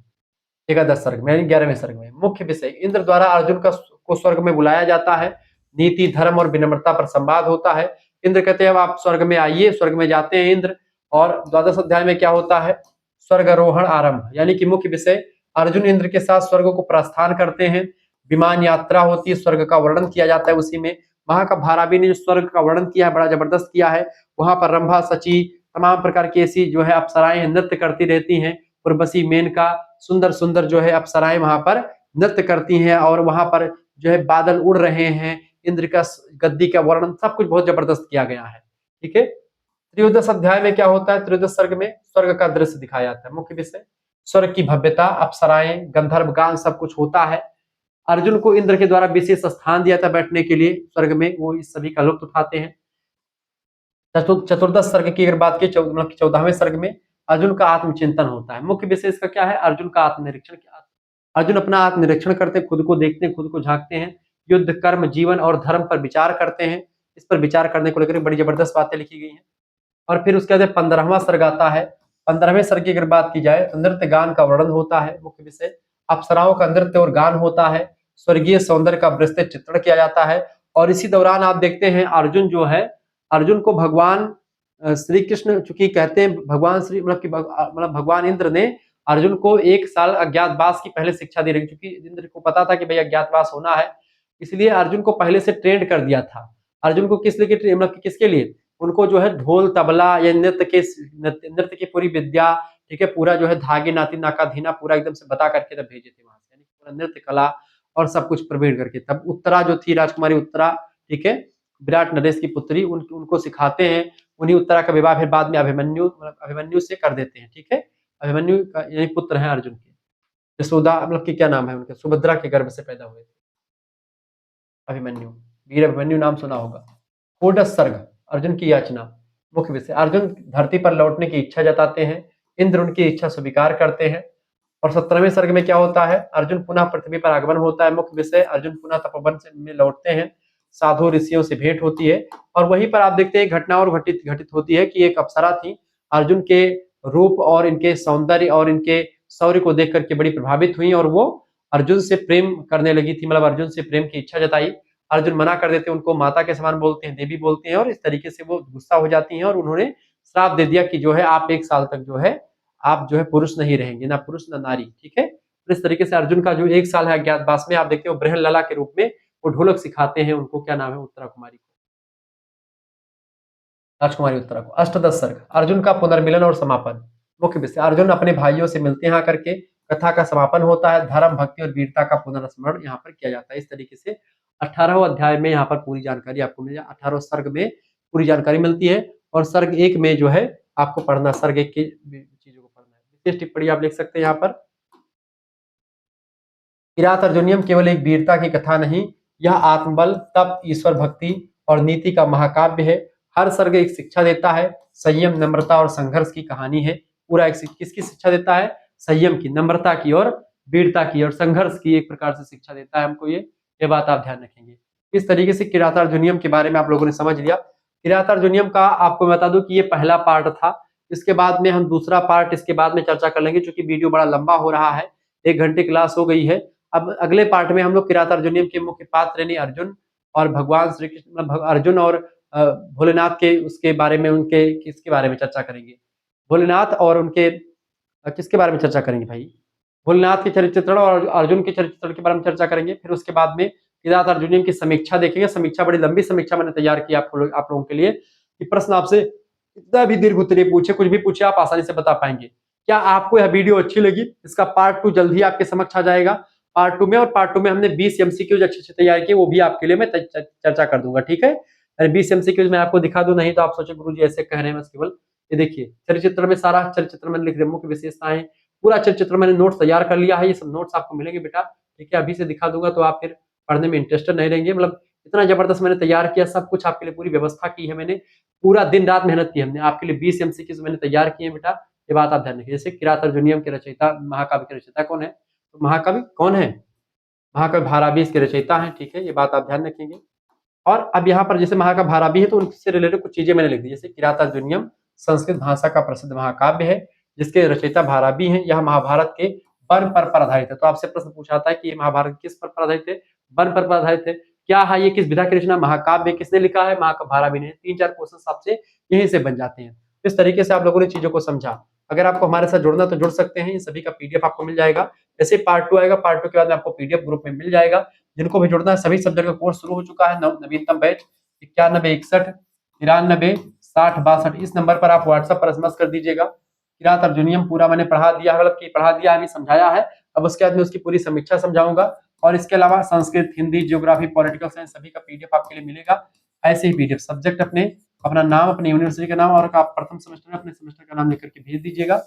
एकादश सर्ग में, यानी 11वें सर्ग में। मुख्य विषय, इंद्र द्वारा अर्जुन को स्वर्ग में बुलाया जाता है। नीति, धर्म और विनम्रता पर संवाद होता है। इंद्र कहते हैं अब आप स्वर्ग में आइए, स्वर्ग में जाते हैं इंद्र। और द्वादश अध्याय में क्या होता है, स्वर्गारोहण आरंभ, यानी कि मुख्य विषय, अर्जुन इंद्र के साथ स्वर्ग को प्रस्थान करते हैं। विमान यात्रा होती है, स्वर्ग का वर्णन किया जाता है उसी में। वहां का भारावी ने जो स्वर्ग का वर्णन किया है बड़ा जबरदस्त किया है। वहां पर रंभा, सची, तमाम प्रकार की ऐसी जो है अप्सराएं नृत्य करती रहती हैं। उर्वशी, मेनका, सुंदर सुंदर जो है अप्सराएं वहां पर नृत्य करती हैं। और वहां पर जो है बादल उड़ रहे हैं, इंद्र का गद्दी का वर्णन, सब कुछ बहुत जबरदस्त किया गया है, ठीक है। त्रयोदश अध्याय में क्या होता है, त्रयोदश सर्ग में स्वर्ग का दृश्य दिखाया जाता है। मुख्य विषय, स्वर्ग की भव्यता, अप्सराएं, गंधर्व गान, सब कुछ होता है। अर्जुन को इंद्र के द्वारा विशेष स्थान दिया था बैठने के लिए स्वर्ग में, वो इस सभी का लुत्फ उठाते हैं। चतुर्दश सर्ग की अगर बात की, मतलब 14वें सर्ग में अर्जुन का आत्मचिंतन होता है। मुख्य विषय इसका क्या है, अर्जुन का आत्मनिरीक्षण। अर्जुन अपना आत्मनिरीक्षण करते, खुद को देखते हैं, खुद को झांकते हैं। युद्ध, कर्म, जीवन और धर्म पर विचार करते हैं। इस पर विचार करने को लेकर बड़ी जबरदस्त बातें लिखी गई हैं। और फिर उसके बाद 15वां सर्ग आता है। 15वें सर्ग की अगर बात की जाए तो नृत्य गान का वर्णन होता है। मुख्य विषय, अप्सराओं का नृत्य और गान होता है। स्वर्गीय सौंदर्य का विस्तृत चित्रण किया जाता है। और इसी दौरान आप देखते हैं अर्जुन जो है, अर्जुन को भगवान श्री कृष्ण, चूंकि कहते हैं भगवान श्री, मतलब भगवान इंद्र ने अर्जुन को 1 साल अज्ञातवास की पहले शिक्षा दी रही, क्योंकि इंद्र को पता था कि भाई अज्ञातवास होना है, इसलिए अर्जुन को पहले से ट्रेंड कर दिया था। अर्जुन को किस लिए, मतलब किसके लिए, उनको जो है ढोल तबला या नृत्य की पूरी विद्या, ठीक है, पूरा जो है धागे नाती नाका धीना पूरा एकदम से बता करके तब भेजे थे वहां से, यानी पूरा नृत्य कला और सब कुछ प्रवीण करके। तब उत्तरा जो थी राजकुमारी उत्तरा, ठीक है, विराट नरेश की पुत्री, उनको सिखाते हैं। उन्हीं उत्तरा का विवाह फिर बाद में अभिमन्यु से कर देते हैं, ठीक है। अभिमन्यु का यही पुत्र है अर्जुन के। यशोदा मतलब कि क्या नाम है उनके, सुभद्रा के गर्भ से पैदा हुए थे अभिमन्यु। वीर अभिमन्यु नाम सुना होगा। षोडश सर्ग, अर्जुन की याचना। मुख्य विषय, अर्जुन धरती पर लौटने की इच्छा जताते हैं, इंद्र उनकी इच्छा स्वीकार करते हैं। और 17वें सर्ग में क्या होता है, अर्जुन पुनः पृथ्वी पर आगमन होता है। मुख्य विषय, अर्जुन पुनः तपोवन में लौटते हैं, साधु ऋषियों से भेंट होती है। और वहीं पर आप देखते हैं घटना और घटित होती है कि एक अप्सरा थी, अर्जुन के रूप और इनके सौंदर्य और इनके शौर्य को देख करके बड़ी प्रभावित हुई और वो अर्जुन से प्रेम करने लगी थी, मतलब अर्जुन से प्रेम की इच्छा जताई। अर्जुन मना कर देते हैं, उनको माता के समान बोलते हैं, देवी बोलते हैं, और इस तरीके से वो गुस्सा हो जाती हैं और उन्होंने श्राप दे दिया कि जो है आप 1 साल तक जो है आप जो है पुरुष नहीं रहेंगे, ना पुरुष ना नारी, ठीक है। तो इस तरीके से अर्जुन का जो 1 साल है अज्ञातवास में, आप देखते हो बृहन लला के रूप में वो ढोलक सिखाते हैं उनको, क्या नाम है, उत्तरा कुमारी को, राजकुमारी उत्तरा को। अष्टदश सर्ग, अर्जुन का पुनर्मिलन और समापन। मुख्य विषय, अर्जुन अपने भाइयों से मिलते हैं आकर के, कथा का समापन होता है, धर्म भक्ति और वीरता का पुनर्स्मरण यहाँ पर किया जाता है। इस तरीके से 18वें अध्याय में यहाँ पर पूरी जानकारी आपको मिल जाए, 18वें सर्ग में पूरी जानकारी मिलती है। और सर्ग 1 में जो है आपको पढ़ना, सर्ग 1 की चीजों को पढ़ना है। विशेष टिप्पणी आप लिख सकते हैं यहाँ पर, किरात अर्जुनियम केवल एक वीरता की कथा नहीं, यह आत्मबल, तप, ईश्वर भक्ति और नीति का महाकाव्य है। हर सर्ग एक शिक्षा देता है, संयम, नम्रता और संघर्ष की कहानी है। पूरा एक किसकी शिक्षा देता है, संयम की, नम्रता की और वीरता की और संघर्ष की एक प्रकार से शिक्षा देता है हमको। ये बात आप ध्यान रखेंगे। इस तरीके से किरात अर्जुनियम के बारे में आप लोगों ने समझ लिया। किरात अर्जुनियम का आपको बता दूं कि ये पहला पार्ट था। इसके बाद में हम दूसरा पार्ट इसके बाद में चर्चा कर लेंगे, क्योंकि वीडियो बड़ा लंबा हो रहा है, 1 घंटे क्लास हो गई है। अब अगले पार्ट में हम लोग किरात अर्जुनियम के मुख्य पात्र यानी अर्जुन और भगवान श्री कृष्ण, अर्जुन और भोलेनाथ के उसके बारे में, उनके किसके बारे में चर्चा करेंगे, भोलेनाथ और उनके किसके बारे में चर्चा करेंगे भाई, भोलेनाथ के चरित्र और अर्जुन के चरित्र के बारे में चर्चा करेंगे। फिर उसके बाद में किरात अर्जुनियम की समीक्षा देखेंगे। समीक्षा बड़ी लंबी समीक्षा मैंने तैयार की आप लोगों के लिए, कि प्रश्न आपसे इतना भी दीर्घ उत्तरीय पूछे, कुछ भी पूछे, आप आसानी से बता पाएंगे। क्या आपको यह वीडियो अच्छी लगी? इसका पार्ट 2 जल्द ही आपके समक्ष आ जाएगा। पार्ट 2 में, और पार्ट 2 में हमने 20 एमसीक्यूज अच्छे से तैयार किए, वो भी आपके लिए मैं चर्चा कर दूंगा, ठीक है। अरे 20 एमसीक्यूज मैं आपको दिखा दूं, नहीं तो आप सोचे गुरुजी ऐसे कह रहे हैं बस केवल। ये देखिए चरित्र में, सारा चरित्र मैंने लिख दिया, मुख्य विशेषताएं, पूरा चरित्र मैंने नोट्स तैयार कर लिया है। ये सब नोट्स आपको मिलेंगे बेटा, ठीक है। अभी से दिखा दूंगा तो आप फिर पढ़ने में इंटरेस्टेड नहीं रहेंगे, मतलब इतना जबरदस्त मैंने तैयार किया, सब कुछ आपके लिए पूरी व्यवस्था की है मैंने, पूरा दिन रात मेहनत की हमने आपके लिए। 20 एमसीक्यूज मैंने तैयार किए बेटा, ये बात आप ध्यान रखिए। जैसे किरात अर्जुनियम के रचयिता, महाकाव्य के रचयिता कौन है, तो महाकवि कौन है, महाकवि भारवी इसके रचयिता हैं, ठीक है, ये बात आप ध्यान रखेंगे। और अब यहाँ पर जैसे महाकवि भारवी है तो उनसे रिलेटेड कुछ चीजें मैंने लिख दी, जैसे किरात अर्जुनियम संस्कृत भाषा का प्रसिद्ध महाकाव्य है, जिसके रचयिता भारवी हैं। यह महाभारत के वन पर आधारित है। तो आपसे प्रश्न पूछा था कि ये महाभारत किस पर आधारित है, वन पर आधारित है। क्या है ये, किस विधा की रचना, महाकाव्य किसने लिखा है, महाकवि भारवी ने। 3-4 क्वेश्चन आपसे यहीं से बन जाते हैं। इस तरीके से आप लोगों ने चीजों को समझा। अगर आपको हमारे साथ जुड़ना तो जुड़ सकते हैं, इन सभी का पीडीएफ आपको मिल जाएगा। जैसे पार्ट 2 आएगा, पार्ट 2 के बाद में आपको पीडीएफ ग्रुप में मिल जाएगा। जिनको भी जुड़ना है, सभी सब्जेक्ट का कोर्स शुरू हो चुका है। नवीनतम बैच 91 61 93 60 62, इस नंबर पर आप व्हाट्सएप पर एसएमएस कर दीजिएगा। किरात अर्जुनियम पूरा मैंने पढ़ा दिया है, मतलब कि पढ़ा दिया है, अभी समझाया है। अब उसके बाद में उसकी पूरी समीक्षा समझाऊंगा, और इसके अलावा Sanskrit, Hindi, geography, political science सभी का पीडीएफ आपके लिए मिलेगा। ऐसे ही पीडीएफ सब्जेक्ट अपना नाम, अपनी यूनिवर्सिटी का नाम और आप प्रथम सेमेस्टर में अपने सेमेस्टर का नाम लिख करके भेज दीजिएगा।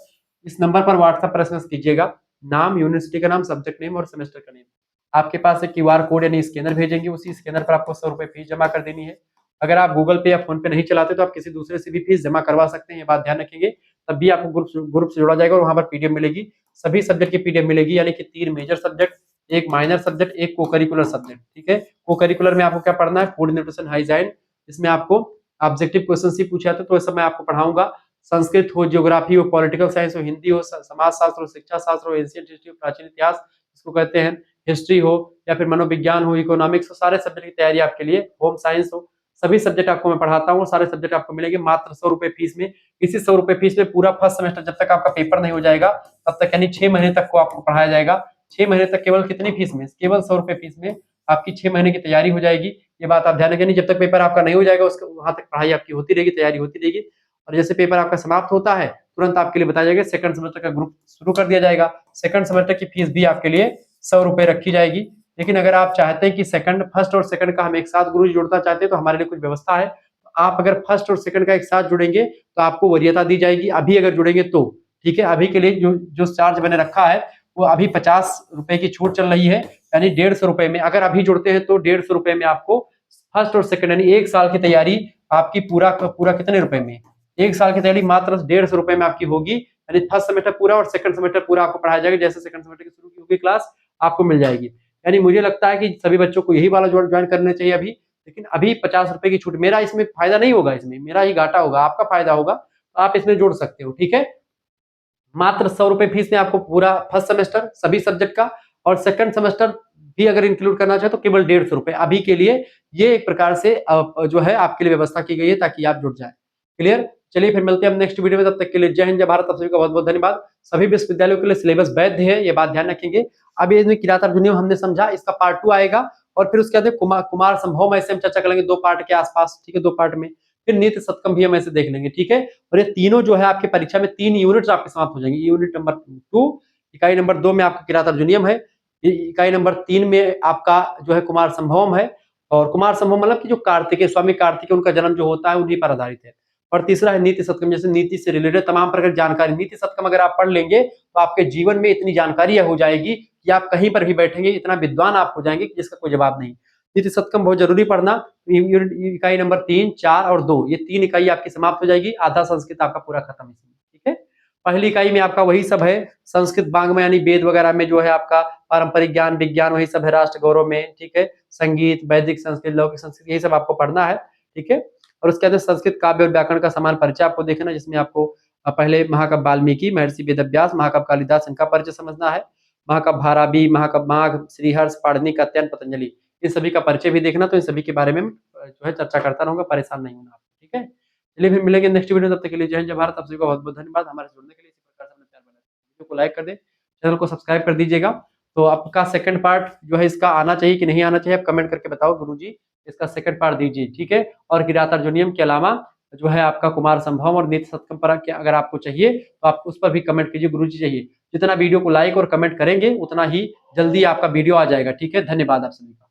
इस नंबर पर व्हाट्सएप पर एसएमएस कीजिएगा, नाम, यूनिवर्सिटी का नाम, सब्जेक्ट नेम और सेमेस्टर का नेम। आपके पास एक क्यूआर कोड यानी स्कैनर भेजेंगे, उसी स्कैनर पर आपको 100 रुपए फीस जमा कर देनी है। अगर आप गूगल पे या फोन पे नहीं चलाते तो आप किसी दूसरे से भी फीस जमा करवा सकते हैं, ये बात ध्यान रखेंगे। तब भी आपको ग्रुप से जोड़ा जाएगा और वहां पर पीडीएफ मिलेगी, सभी सब्जेक्ट की पीडीएफ मिलेगी, यानी कि 3 मेजर सब्जेक्ट, 1 माइनर सब्जेक्ट, 1 को करिकुलर सब्जेक्ट, ठीक है। को करिकुलर में आपको क्या पढ़ना है, फूड न्यूट्रिशन हाइजीन, इसमें आपको ऑब्जेक्टिव क्वेश्चन ही पूछा था, तो ये सब मैं आपको पढ़ाऊंगा। संस्कृत हो, ज्योग्राफी हो, पॉलिटिकल साइंस हो, हिंदी हो, समाज शास्त्र हो, शिक्षा शास्त्र हो, एंशिएंट हिस्ट्री, प्राचीन इतिहास इसको कहते हैं, हिस्ट्री हो, या फिर मनोविज्ञान हो, इकोनॉमिक्स हो, सारे सब्जेक्ट की तैयारी आपके लिए, होम साइंस हो, सभी सब्जेक्ट आपको मैं पढ़ाता हूँ। सारे सब्जेक्ट आपको मिलेंगे मात्र 100 रुपए फीस में। इसी 100 रुपए फीस में पूरा फर्स्ट सेमेस्टर, जब तक आपका पेपर नहीं हो जाएगा तब तक, यानी 6 महीने तक को आपको पढ़ाया जाएगा। 6 महीने तक केवल कितनी फीस में, केवल 100 रुपए फीस में आपकी 6 महीने की तैयारी हो जाएगी। ये बात आप ध्यान रखें। नहीं, जब तक पेपर आपका नहीं हो जाएगा उसके वहां तक पढ़ाई आपकी होती रहेगी, तैयारी होती रहेगी। और जैसे पेपर आपका समाप्त होता है तुरंत आपके लिए बताया जाएगा, सेकंड सेमेस्टर का ग्रुप शुरू कर दिया जाएगा। सेकंड सेमेस्टर की फीस भी आपके लिए 100 रुपए रखी जाएगी। लेकिन अगर आप चाहते हैं कि फर्स्ट और सेकंड का हम एक साथ गुरु जोड़ना चाहते हैं तो हमारे लिए कुछ व्यवस्था है। आप अगर फर्स्ट और सेकंड का एक साथ जुड़ेंगे तो आपको वरीयता दी जाएगी, अभी अगर जुड़ेंगे तो। ठीक है, अभी के लिए जो जो चार्ज मैंने रखा है वो अभी 50 रुपए की छूट चल रही है, यानी 150 रुपए में। अगर अभी जुड़ते हैं तो 150 रुपए में आपको फर्स्ट और सेकंड यानी 1 साल की तैयारी आपकी पूरा पूरा कितने रुपए में, 1 साल की तैयारी मात्र 150 रुपए में आपकी होगी। यानी फर्स्ट सेमेस्टर पूरा और सेकंड सेमेस्टर पूरा आपको पढ़ाया जाएगा। जैसे सेकंड सेमेस्टर की शुरू की होगी क्लास आपको मिल जाएगी। यानी मुझे लगता है कि सभी बच्चों को यही वाला ज्वाइन करना चाहिए अभी। लेकिन अभी 50 रुपए की छूट, मेरा इसमें फायदा नहीं होगा, इसमें मेरा ही घाटा होगा, आपका फायदा होगा, तो आप इसमें जोड़ सकते हो। ठीक है, मात्र 100 रुपए फीस में आपको पूरा फर्स्ट सेमेस्टर सभी सब्जेक्ट का, और सेकंड सेमेस्टर भी अगर इंक्लूड करना चाहे तो केवल 150 रुपए अभी के लिए। ये एक प्रकार से जो है आपके लिए व्यवस्था की गई है ताकि आप जुड़ जाए। क्लियर? चलिए फिर मिलते हैं हम नेक्स्ट वीडियो में, तब तक के लिए जय हिंद जय भारत। आप सभी का बहुत बहुत धन्यवाद। सभी विश्वविद्यालयों के लिए सिलेबस वैध है, ये बात ध्यान रखेंगे। अब ये किरात अर्जुनीयम हमने समझा, इसका पार्ट 2 आएगा, और फिर उसके बाद कुमार संभव ऐसे हम चर्चा करेंगे 2 पार्ट के आसपास। ठीक है, 2 पार्ट में फिर नीति सत्कम भी हम ऐसे देख लेंगे। ठीक है, और ये तीनों जो है आपकी परीक्षा में 3 यूनिट्स आपके समाप्त हो जाएंगे। यूनिट नंबर 2, इकाई नंबर 2 में आपका किरात अर्जुनीयम है, इकाई नंबर 3 में आपका जो है कुमार संभवम है। और कुमार संभवम मतलब कि जो कार्तिकेय, स्वामी कार्तिकेय उनका जन्म जो होता है उन्हीं पर आधारित है। और तीसरा है नीति सत्कम, जैसे नीति से रिलेटेड तमाम प्रकार की जानकारी। नीति सत्कम अगर आप पढ़ लेंगे तो आपके जीवन में इतनी जानकारी हो जाएगी कि आप कहीं पर भी बैठेंगे इतना विद्वान आप हो जाएंगे कि जिसका कोई जवाब नहीं। नीति सत्कम बहुत जरूरी पढ़ना। इकाई नंबर 3, 4 और 2, ये 3 इकाई आपकी समाप्त हो जाएगी, आधा संस्कृत आपका पूरा खत्म इसमें। ठीक है, पहली इकाई में आपका वही सब है, संस्कृत वाङ्मय यानी वेद वगैरह में जो है आपका पारंपरिक ज्ञान विज्ञान वही सब है, राष्ट्र गौरव में। ठीक है, संगीत, वैदिक संस्कृत, लौकिक संस्कृत, यही सब आपको पढ़ना है। ठीक है, और उसके बाद संस्कृत काव्य और व्याकरण का समान परिचय आपको देखना, जिसमें आपको पहले महाकवि वाल्मीकि, महर्षि वेदव्यास, महाकवि कालिदास, इनका परिचय समझना है। महाकवि भारवी, महाकवि माघ, श्रीहर्ष, पाणिनि, कात्यायन, पतंजलि, इन सभी का परिचय भी देखना। तो इन सभी के बारे में जो है चर्चा करता रहूंगा, परेशान नहीं होना आपको। ठीक है, चलिए फिर मिलेंगे नेक्स्ट वीडियो, तब तक के लिए जय हिंद जय भारत। आप सभी का बहुत बहुत धन्यवाद हमारे जुड़ने के लिए। इसी प्रकार से अपना प्यार बनाए, वीडियो को लाइक कर दे, चैनल को सब्सक्राइब कर दीजिएगा। तो आपका सेकंड पार्ट जो है इसका आना चाहिए कि नहीं आना चाहिए, आप कमेंट करके बताओ गुरुजी, इसका सेकंड पार्ट दीजिए। ठीक है, और किरात अर्जुनीयम के अलावा जो है आपका कुमार संभवम और नीति सत्कम पर अगर आपको चाहिए तो आप उस पर भी कमेंट कीजिए, गुरुजी चाहिए। जितना वीडियो को लाइक और कमेंट करेंगे उतना ही जल्दी आपका वीडियो आ जाएगा। ठीक है, धन्यवाद आप सभी का।